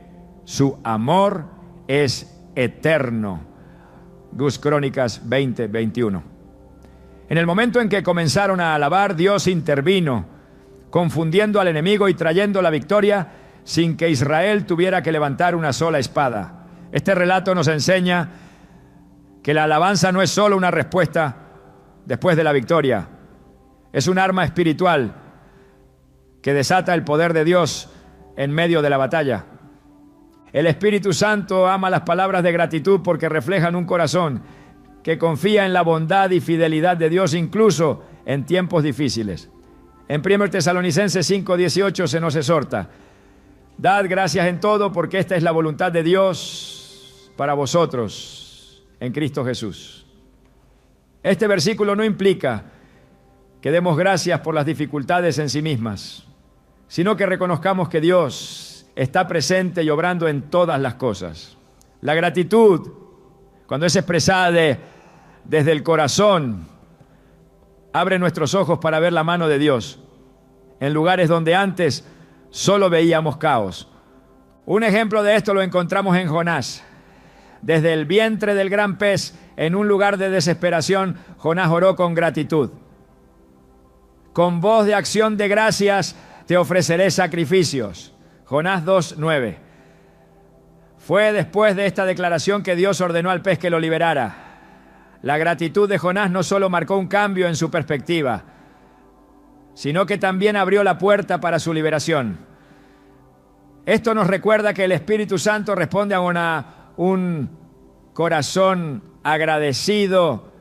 su amor es eterno. 2 Crónicas 20:21. En el momento en que comenzaron a alabar, Dios intervino, confundiendo al enemigo y trayendo la victoria sin que Israel tuviera que levantar una sola espada. Este relato nos enseña que la alabanza no es solo una respuesta después de la victoria, es un arma espiritual que desata el poder de Dios en medio de la batalla. El Espíritu Santo ama las palabras de gratitud porque reflejan un corazón que confía en la bondad y fidelidad de Dios incluso en tiempos difíciles. En 1 Tesalonicenses 5:18 se nos exhorta: Dad gracias en todo, porque esta es la voluntad de Dios para vosotros en Cristo Jesús. Este versículo no implica que demos gracias por las dificultades en sí mismas, sino que reconozcamos que Dios está presente y obrando en todas las cosas. La gratitud, cuando es expresada desde el corazón, abre nuestros ojos para ver la mano de Dios en lugares donde antes solo veíamos caos. Un ejemplo de esto lo encontramos en Jonás. Desde el vientre del gran pez, en un lugar de desesperación, Jonás oró con gratitud. Con voz de acción de gracias te ofreceré sacrificios. Jonás 2:9. Fue después de esta declaración que Dios ordenó al pez que lo liberara. La gratitud de Jonás no solo marcó un cambio en su perspectiva, sino que también abrió la puerta para su liberación. Esto nos recuerda que el Espíritu Santo responde a un corazón agradecido,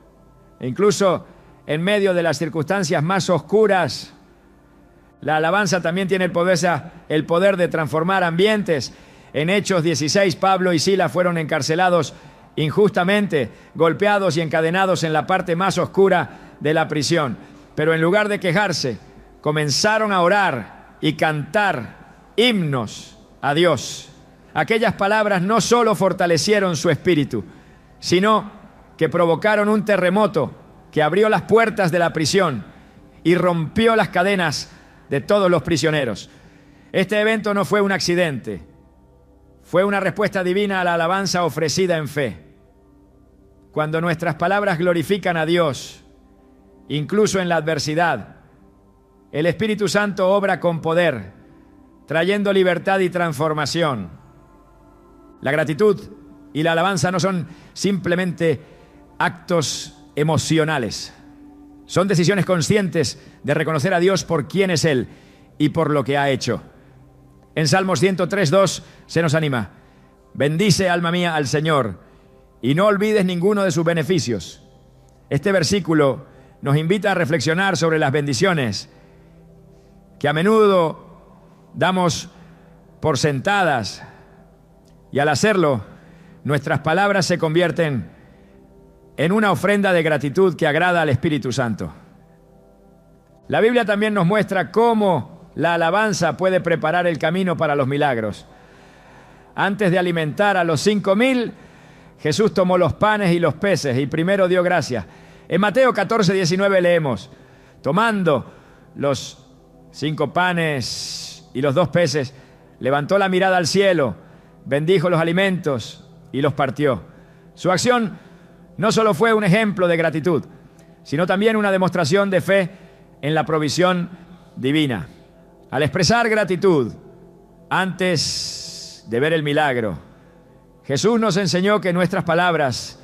incluso en medio de las circunstancias más oscuras. La alabanza también tiene el poder de transformar ambientes. En Hechos 16, Pablo y Silas fueron encarcelados injustamente, golpeados y encadenados en la parte más oscura de la prisión. Pero en lugar de quejarse, comenzaron a orar y cantar himnos a Dios. Aquellas palabras no solo fortalecieron su espíritu, sino que provocaron un terremoto que abrió las puertas de la prisión y rompió las cadenas de todos los prisioneros. Este evento no fue un accidente, fue una respuesta divina a la alabanza ofrecida en fe. Cuando nuestras palabras glorifican a Dios, incluso en la adversidad, el Espíritu Santo obra con poder, trayendo libertad y transformación. La gratitud y la alabanza no son simplemente actos emocionales. Son decisiones conscientes de reconocer a Dios por quién es Él y por lo que ha hecho. En Salmos 103:2 se nos anima: bendice, alma mía, al Señor, y no olvides ninguno de sus beneficios. Este versículo nos invita a reflexionar sobre las bendiciones que a menudo damos por sentadas, y al hacerlo, nuestras palabras se convierten en una ofrenda de gratitud que agrada al Espíritu Santo. La Biblia también nos muestra cómo la alabanza puede preparar el camino para los milagros. Antes de alimentar a los 5,000, Jesús tomó los panes y los peces y primero dio gracias. En Mateo 14:19 leemos: tomando los 5 panes y los 2 peces, levantó la mirada al cielo, bendijo los alimentos y los partió. Su acción no solo fue un ejemplo de gratitud, sino también una demostración de fe en la provisión divina. Al expresar gratitud antes de ver el milagro, Jesús nos enseñó que nuestras palabras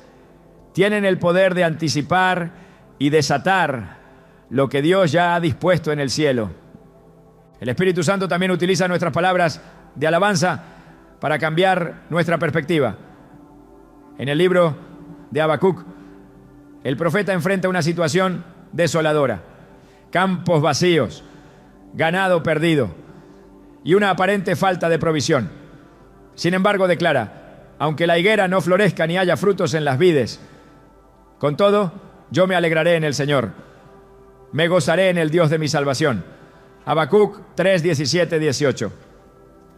tienen el poder de anticipar y desatar lo que Dios ya ha dispuesto en el cielo. El Espíritu Santo también utiliza nuestras palabras de alabanza para cambiar nuestra perspectiva. En el libro de Habacuc, el profeta enfrenta una situación desoladora: campos vacíos, ganado perdido y una aparente falta de provisión. Sin embargo, declara: aunque la higuera no florezca ni haya frutos en las vides, con todo, yo me alegraré en el Señor, me gozaré en el Dios de mi salvación. Habacuc 3, 17, 18.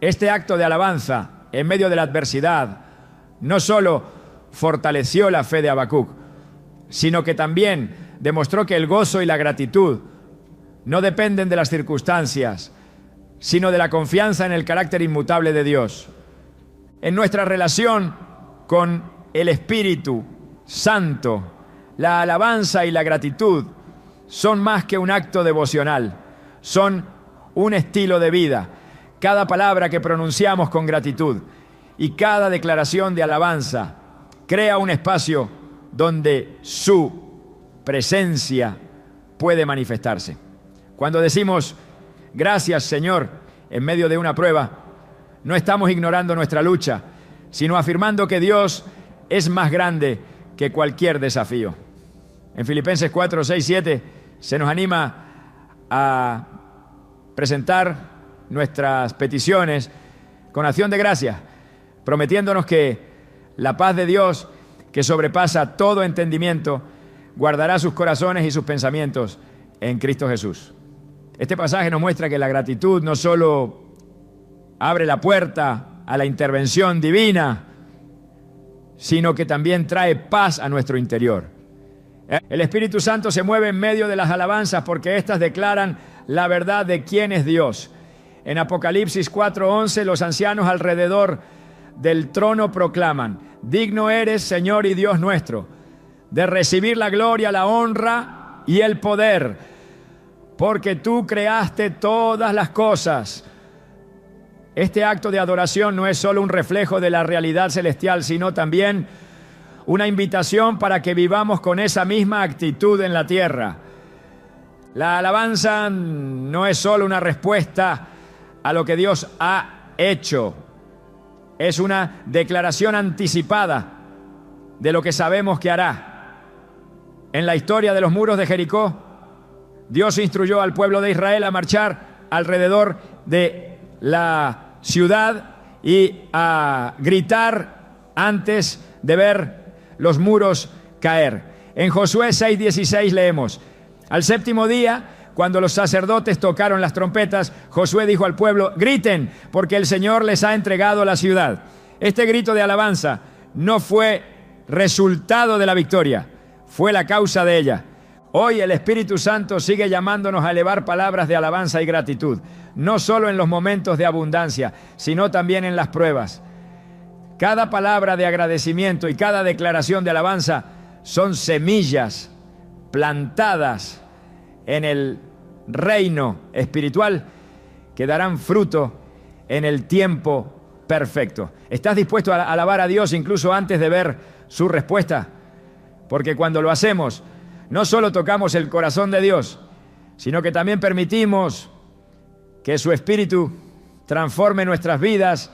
Este acto de alabanza en medio de la adversidad no solo fortaleció la fe de Habacuc, sino que también demostró que el gozo y la gratitud no dependen de las circunstancias, sino de la confianza en el carácter inmutable de Dios. En nuestra relación con el Espíritu Santo, la alabanza y la gratitud son más que un acto devocional, son un estilo de vida. Cada palabra que pronunciamos con gratitud y cada declaración de alabanza crea un espacio donde su presencia puede manifestarse. Cuando decimos gracias, Señor, en medio de una prueba, no estamos ignorando nuestra lucha, sino afirmando que Dios es más grande que cualquier desafío. En Filipenses 4, 6, 7 se nos anima a presentar nuestras peticiones con acción de gracias, prometiéndonos que la paz de Dios, que sobrepasa todo entendimiento, guardará sus corazones y sus pensamientos en Cristo Jesús. Este pasaje nos muestra que la gratitud no solo abre la puerta a la intervención divina, sino que también trae paz a nuestro interior. El Espíritu Santo se mueve en medio de las alabanzas porque éstas declaran la verdad de quién es Dios. En Apocalipsis 4:11, los ancianos alrededor del trono proclaman: digno eres, Señor y Dios nuestro, de recibir la gloria, la honra y el poder, porque tú creaste todas las cosas. Este acto de adoración no es solo un reflejo de la realidad celestial, sino también una invitación para que vivamos con esa misma actitud en la tierra. La alabanza no es solo una respuesta a lo que Dios ha hecho, es una declaración anticipada de lo que sabemos que hará. En la historia de los muros de Jericó, Dios instruyó al pueblo de Israel a marchar alrededor de la ciudad y a gritar antes de ver los muros caer. En Josué 6:16 leemos: al séptimo día, cuando los sacerdotes tocaron las trompetas, Josué dijo al pueblo: griten, porque el Señor les ha entregado la ciudad. Este grito de alabanza no fue resultado de la victoria, fue la causa de ella. Hoy el Espíritu Santo sigue llamándonos a elevar palabras de alabanza y gratitud, no solo en los momentos de abundancia, sino también en las pruebas. Cada palabra de agradecimiento y cada declaración de alabanza son semillas plantadas en el reino espiritual que darán fruto en el tiempo perfecto. ¿Estás dispuesto a alabar a Dios incluso antes de ver su respuesta? Porque cuando lo hacemos, no solo tocamos el corazón de Dios, sino que también permitimos que su Espíritu transforme nuestras vidas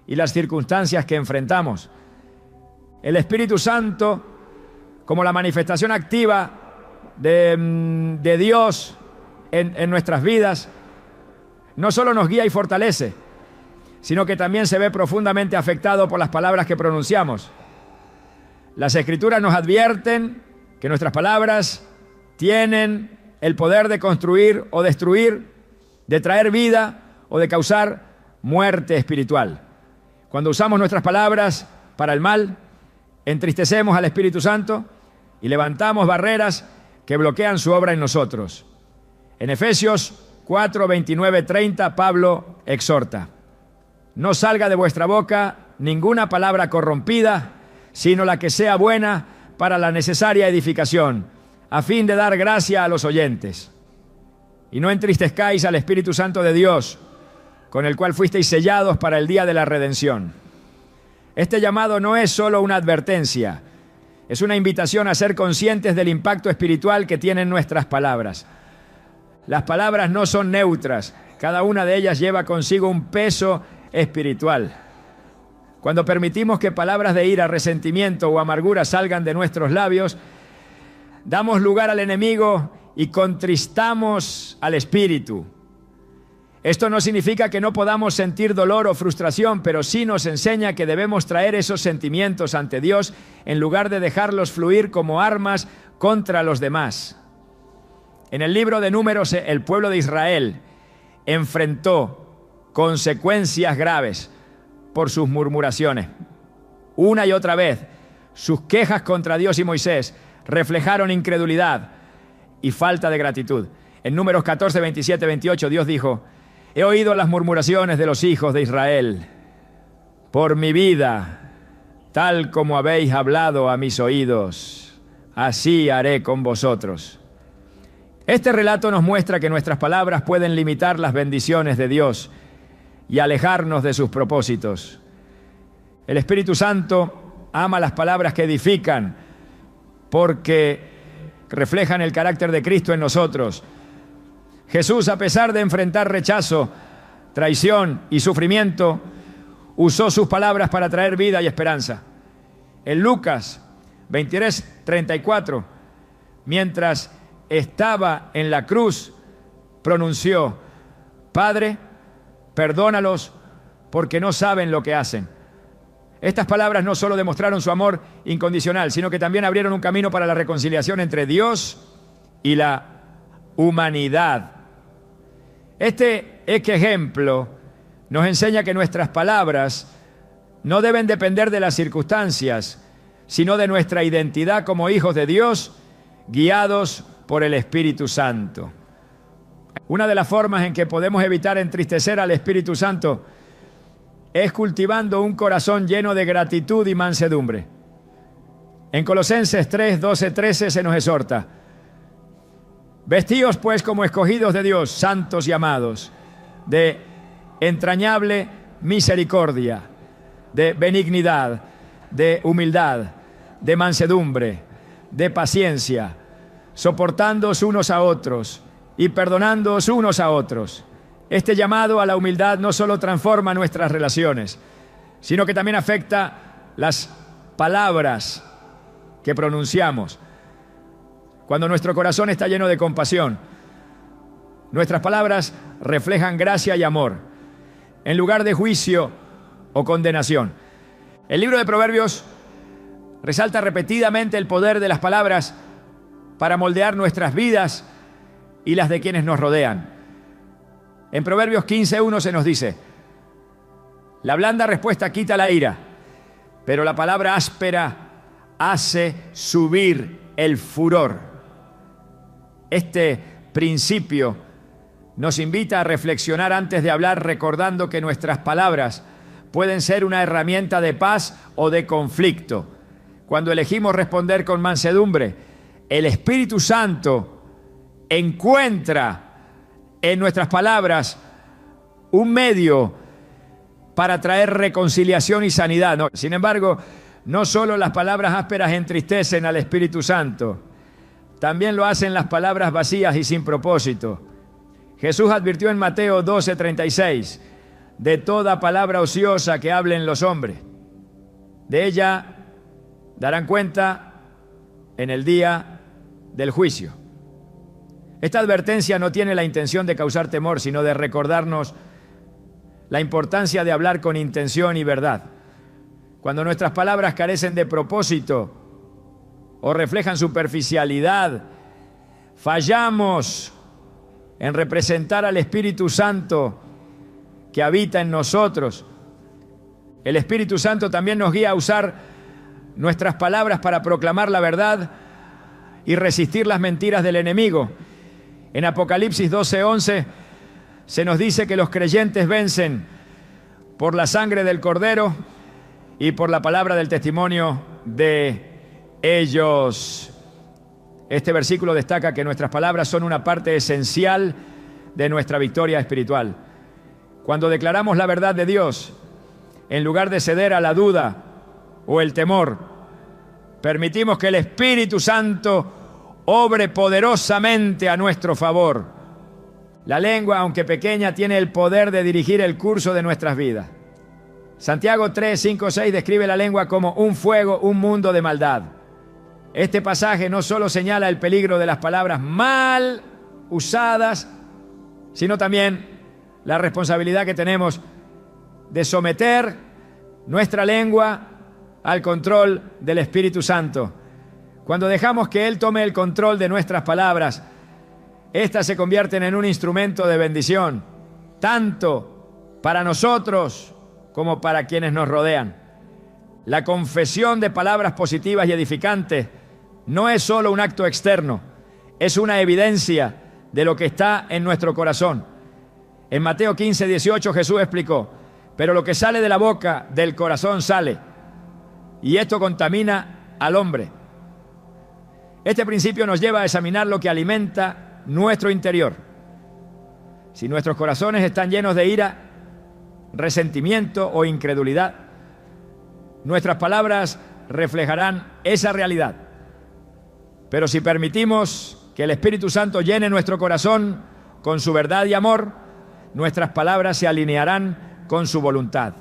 y las circunstancias que enfrentamos. El Espíritu Santo, como la manifestación activa de Dios en nuestras vidas, no solo nos guía y fortalece, sino que también se ve profundamente afectado por las palabras que pronunciamos. Las Escrituras nos advierten que nuestras palabras tienen el poder de construir o destruir, de traer vida o de causar muerte espiritual. Cuando usamos nuestras palabras para el mal, entristecemos al Espíritu Santo y levantamos barreras que bloquean su obra en nosotros. En Efesios 4, 29, 30, Pablo exhorta: no salga de vuestra boca ninguna palabra corrompida, sino la que sea buena para la necesaria edificación, a fin de dar gracia a los oyentes. Y no entristezcáis al Espíritu Santo de Dios, con el cual fuisteis sellados para el día de la redención. Este llamado no es solo una advertencia, es una invitación a ser conscientes del impacto espiritual que tienen nuestras palabras. Las palabras no son neutras, cada una de ellas lleva consigo un peso espiritual. Cuando permitimos que palabras de ira, resentimiento o amargura salgan de nuestros labios, damos lugar al enemigo y contristamos al Espíritu. Esto no significa que no podamos sentir dolor o frustración, pero sí nos enseña que debemos traer esos sentimientos ante Dios en lugar de dejarlos fluir como armas contra los demás. En el libro de Números, el pueblo de Israel enfrentó consecuencias graves por sus murmuraciones. Una y otra vez, sus quejas contra Dios y Moisés reflejaron incredulidad y falta de gratitud. En Números 14, 27, 28, Dios dijo: he oído las murmuraciones de los hijos de Israel. Por mi vida, tal como habéis hablado a mis oídos, así haré con vosotros. Este relato nos muestra que nuestras palabras pueden limitar las bendiciones de Dios y alejarnos de sus propósitos. El Espíritu Santo ama las palabras que edifican porque reflejan el carácter de Cristo en nosotros. Jesús, a pesar de enfrentar rechazo, traición y sufrimiento, usó sus palabras para traer vida y esperanza. En Lucas 23, 34, mientras estaba en la cruz, pronunció: Padre, perdónalos porque no saben lo que hacen. Estas palabras no solo demostraron su amor incondicional, sino que también abrieron un camino para la reconciliación entre Dios y la humanidad. Este ejemplo nos enseña que nuestras palabras no deben depender de las circunstancias, sino de nuestra identidad como hijos de Dios, guiados por el Espíritu Santo. Una de las formas en que podemos evitar entristecer al Espíritu Santo es cultivando un corazón lleno de gratitud y mansedumbre. En Colosenses 3, 12, 13 se nos exhorta: vestíos pues como escogidos de Dios, santos y amados, de entrañable misericordia, de benignidad, de humildad, de mansedumbre, de paciencia, soportándoos unos a otros y perdonándoos unos a otros. Este llamado a la humildad no solo transforma nuestras relaciones, sino que también afecta las palabras que pronunciamos. Cuando nuestro corazón está lleno de compasión, nuestras palabras reflejan gracia y amor, en lugar de juicio o condenación. El libro de Proverbios resalta repetidamente el poder de las palabras para moldear nuestras vidas y las de quienes nos rodean. En Proverbios 15:1 se nos dice: la blanda respuesta quita la ira, pero la palabra áspera hace subir el furor. Este principio nos invita a reflexionar antes de hablar, recordando que nuestras palabras pueden ser una herramienta de paz o de conflicto. Cuando elegimos responder con mansedumbre, el Espíritu Santo encuentra en nuestras palabras un medio para traer reconciliación y sanidad. No, sin embargo, no solo las palabras ásperas entristecen al Espíritu Santo, también lo hacen las palabras vacías y sin propósito. Jesús advirtió en Mateo 12:36: de toda palabra ociosa que hablen los hombres, de ella darán cuenta en el día del juicio. Esta advertencia no tiene la intención de causar temor, sino de recordarnos la importancia de hablar con intención y verdad. Cuando nuestras palabras carecen de propósito o reflejan superficialidad, fallamos en representar al Espíritu Santo que habita en nosotros. El Espíritu Santo también nos guía a usar nuestras palabras para proclamar la verdad y resistir las mentiras del enemigo. En Apocalipsis 12:11 se nos dice que los creyentes vencen por la sangre del Cordero y por la palabra del testimonio de ellos. Este versículo destaca que nuestras palabras son una parte esencial de nuestra victoria espiritual. Cuando declaramos la verdad de Dios, en lugar de ceder a la duda o el temor, permitimos que el Espíritu Santo obre poderosamente a nuestro favor. La lengua, aunque pequeña, tiene el poder de dirigir el curso de nuestras vidas. Santiago 3, 5, 6 describe la lengua como un fuego, un mundo de maldad. Este pasaje no solo señala el peligro de las palabras mal usadas, sino también la responsabilidad que tenemos de someter nuestra lengua al control del Espíritu Santo. Cuando dejamos que Él tome el control de nuestras palabras, éstas se convierten en un instrumento de bendición, tanto para nosotros como para quienes nos rodean. La confesión de palabras positivas y edificantes no es solo un acto externo, es una evidencia de lo que está en nuestro corazón. En Mateo 15:18 Jesús explicó: pero lo que sale de la boca, del corazón sale, y esto contamina al hombre. Este principio nos lleva a examinar lo que alimenta nuestro interior. Si nuestros corazones están llenos de ira, resentimiento o incredulidad, nuestras palabras reflejarán esa realidad. Pero si permitimos que el Espíritu Santo llene nuestro corazón con su verdad y amor, nuestras palabras se alinearán con su voluntad.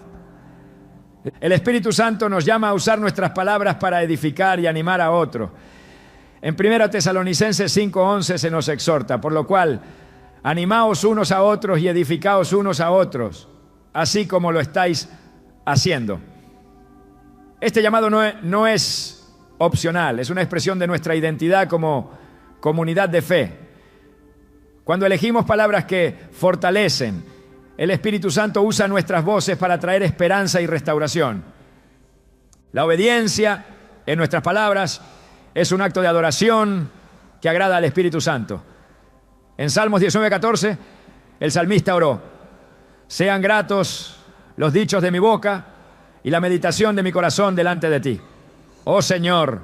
El Espíritu Santo nos llama a usar nuestras palabras para edificar y animar a otros. En 1 Tesalonicenses 5:11 se nos exhorta: por lo cual, animaos unos a otros y edificaos unos a otros, así como lo estáis haciendo. Este llamado no es opcional, es una expresión de nuestra identidad como comunidad de fe. Cuando elegimos palabras que fortalecen, el Espíritu Santo usa nuestras voces para traer esperanza y restauración. La obediencia en nuestras palabras es un acto de adoración que agrada al Espíritu Santo. En Salmos 19:14, el salmista oró: sean gratos los dichos de mi boca y la meditación de mi corazón delante de ti. Oh Señor,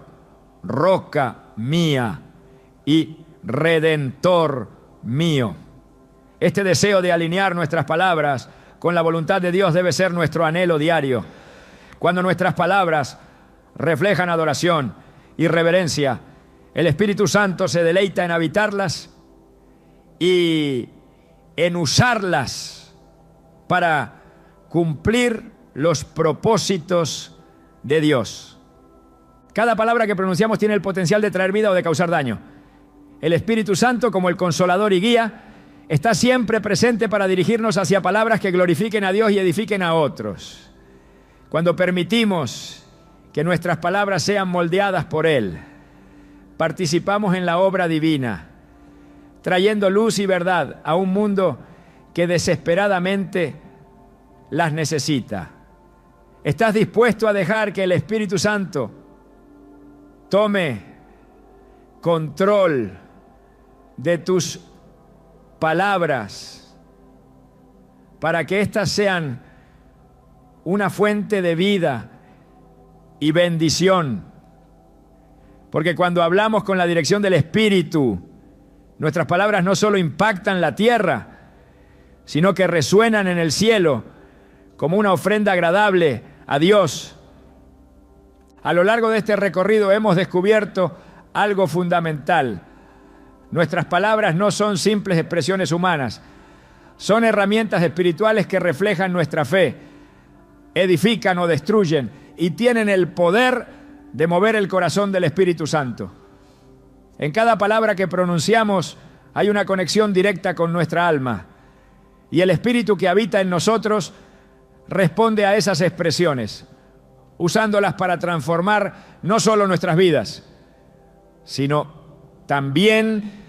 roca mía y redentor mío. Este deseo de alinear nuestras palabras con la voluntad de Dios debe ser nuestro anhelo diario. Cuando nuestras palabras reflejan adoración y reverencia, el Espíritu Santo se deleita en habitarlas y en usarlas para cumplir los propósitos de Dios. Cada palabra que pronunciamos tiene el potencial de traer vida o de causar daño. El Espíritu Santo, como el consolador y guía, está siempre presente para dirigirnos hacia palabras que glorifiquen a Dios y edifiquen a otros. Cuando permitimos que nuestras palabras sean moldeadas por Él, participamos en la obra divina, trayendo luz y verdad a un mundo que desesperadamente las necesita. ¿Estás dispuesto a dejar que el Espíritu Santo tome control de tus palabras para que éstas sean una fuente de vida y bendición? Porque cuando hablamos con la dirección del Espíritu, nuestras palabras no solo impactan la tierra, sino que resuenan en el cielo como una ofrenda agradable a Dios. A lo largo de este recorrido hemos descubierto algo fundamental. Nuestras palabras no son simples expresiones humanas, son herramientas espirituales que reflejan nuestra fe, edifican o destruyen y tienen el poder de mover el corazón del Espíritu Santo. En cada palabra que pronunciamos hay una conexión directa con nuestra alma, y el Espíritu que habita en nosotros responde a esas expresiones, usándolas para transformar no solo nuestras vidas, sino también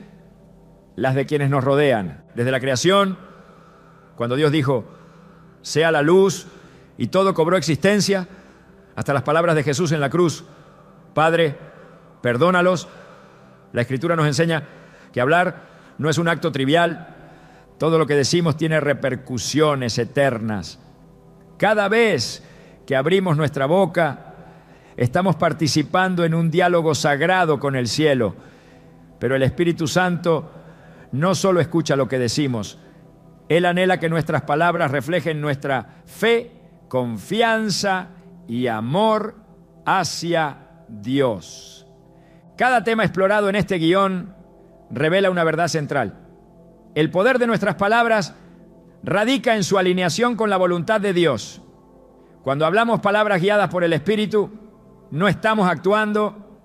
las de quienes nos rodean. Desde la creación, cuando Dios dijo, sea la luz, y todo cobró existencia, hasta las palabras de Jesús en la cruz, Padre, perdónalos. La Escritura nos enseña que hablar no es un acto trivial. Todo lo que decimos tiene repercusiones eternas. Cada vez que abrimos nuestra boca, estamos participando en un diálogo sagrado con el cielo. Pero el Espíritu Santo no solo escucha lo que decimos, Él anhela que nuestras palabras reflejen nuestra fe, confianza y amor hacia Dios. Cada tema explorado en este guión revela una verdad central. El poder de nuestras palabras radica en su alineación con la voluntad de Dios. Cuando hablamos palabras guiadas por el Espíritu, no estamos actuando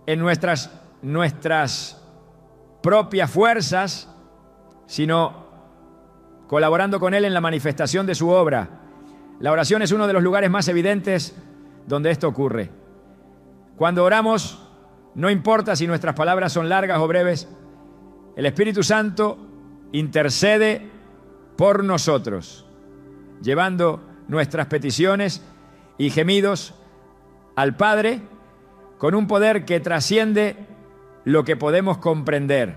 en nuestras propias fuerzas, sino colaborando con Él en la manifestación de su obra. La oración es uno de los lugares más evidentes donde esto ocurre. Cuando oramos, no importa si nuestras palabras son largas o breves, el Espíritu Santo intercede por nosotros, llevando nuestras peticiones y gemidos al Padre con un poder que trasciende lo que podemos comprender.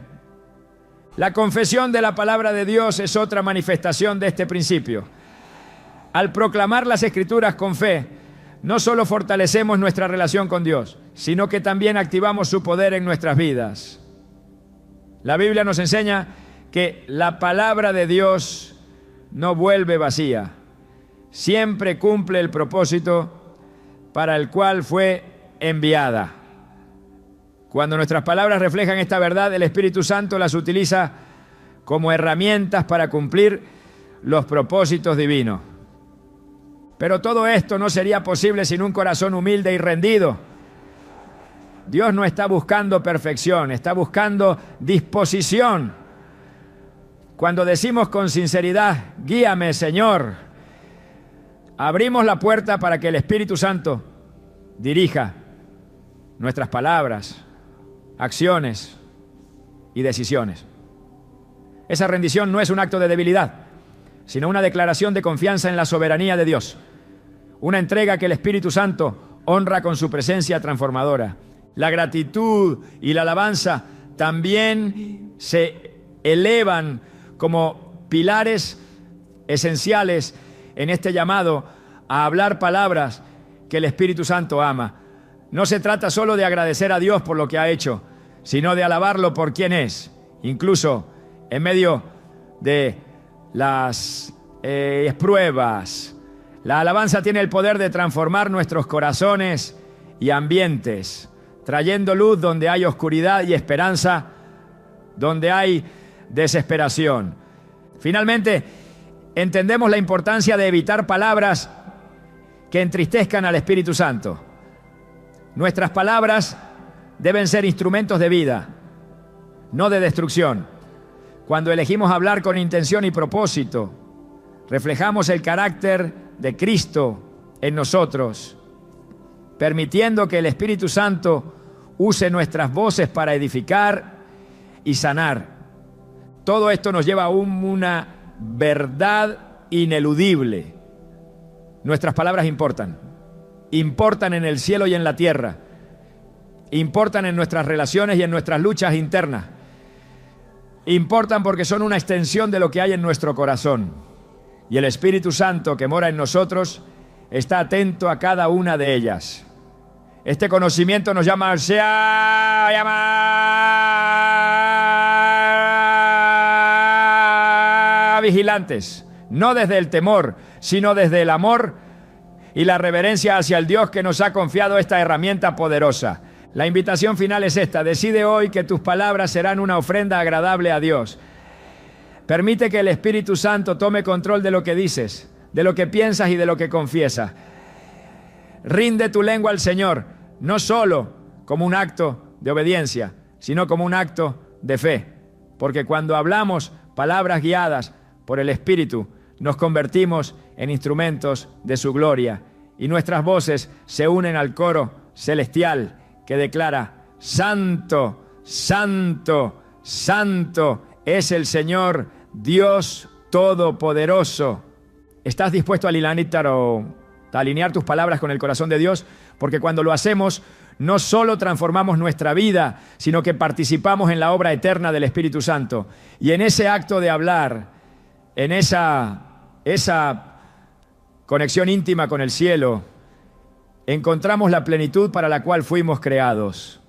La confesión de la palabra de Dios es otra manifestación de este principio. Al proclamar las Escrituras con fe, no solo fortalecemos nuestra relación con Dios, sino que también activamos su poder en nuestras vidas. La Biblia nos enseña que la palabra de Dios no vuelve vacía, siempre cumple el propósito para el cual fue enviada. Cuando nuestras palabras reflejan esta verdad, el Espíritu Santo las utiliza como herramientas para cumplir los propósitos divinos. Pero todo esto no sería posible sin un corazón humilde y rendido. Dios no está buscando perfección, está buscando disposición. Cuando decimos con sinceridad, guíame, Señor, abrimos la puerta para que el Espíritu Santo dirija nuestras palabras, acciones y decisiones. Esa rendición no es un acto de debilidad, sino una declaración de confianza en la soberanía de Dios. Una entrega que el Espíritu Santo honra con su presencia transformadora. La gratitud y la alabanza también se elevan como pilares esenciales en este llamado a hablar palabras que el Espíritu Santo ama. No se trata solo de agradecer a Dios por lo que ha hecho, sino de alabarlo por quien es, incluso en medio de las pruebas. La alabanza tiene el poder de transformar nuestros corazones y ambientes, trayendo luz donde hay oscuridad y esperanza donde hay desesperación. Finalmente, entendemos la importancia de evitar palabras que entristezcan al Espíritu Santo. Nuestras palabras deben ser instrumentos de vida, no de destrucción. Cuando elegimos hablar con intención y propósito, reflejamos el carácter de Cristo en nosotros, permitiendo que el Espíritu Santo use nuestras voces para edificar y sanar. Todo esto nos lleva a una verdad ineludible. Nuestras palabras importan. Importan en el cielo y en la tierra. Importan en nuestras relaciones y en nuestras luchas internas. Importan porque son una extensión de lo que hay en nuestro corazón. Y el Espíritu Santo que mora en nosotros está atento a cada una de ellas. Este conocimiento nos llama vigilantes, no desde el temor, sino desde el amor y la reverencia hacia el Dios que nos ha confiado esta herramienta poderosa. La invitación final es esta: decide hoy que tus palabras serán una ofrenda agradable a Dios. Permite que el Espíritu Santo tome control de lo que dices, de lo que piensas y de lo que confiesas. Rinde tu lengua al Señor, no solo como un acto de obediencia, sino como un acto de fe. Porque cuando hablamos palabras guiadas por el Espíritu, nos convertimos en instrumentos de su gloria y nuestras voces se unen al coro celestial que declara: Santo, Santo, Santo es el Señor Dios Todopoderoso. ¿Estás dispuesto a alinear tus palabras con el corazón de Dios? Porque cuando lo hacemos, no solo transformamos nuestra vida, sino que participamos en la obra eterna del Espíritu Santo. Y en ese acto de hablar, en esa conexión íntima con el cielo, encontramos la plenitud para la cual fuimos creados.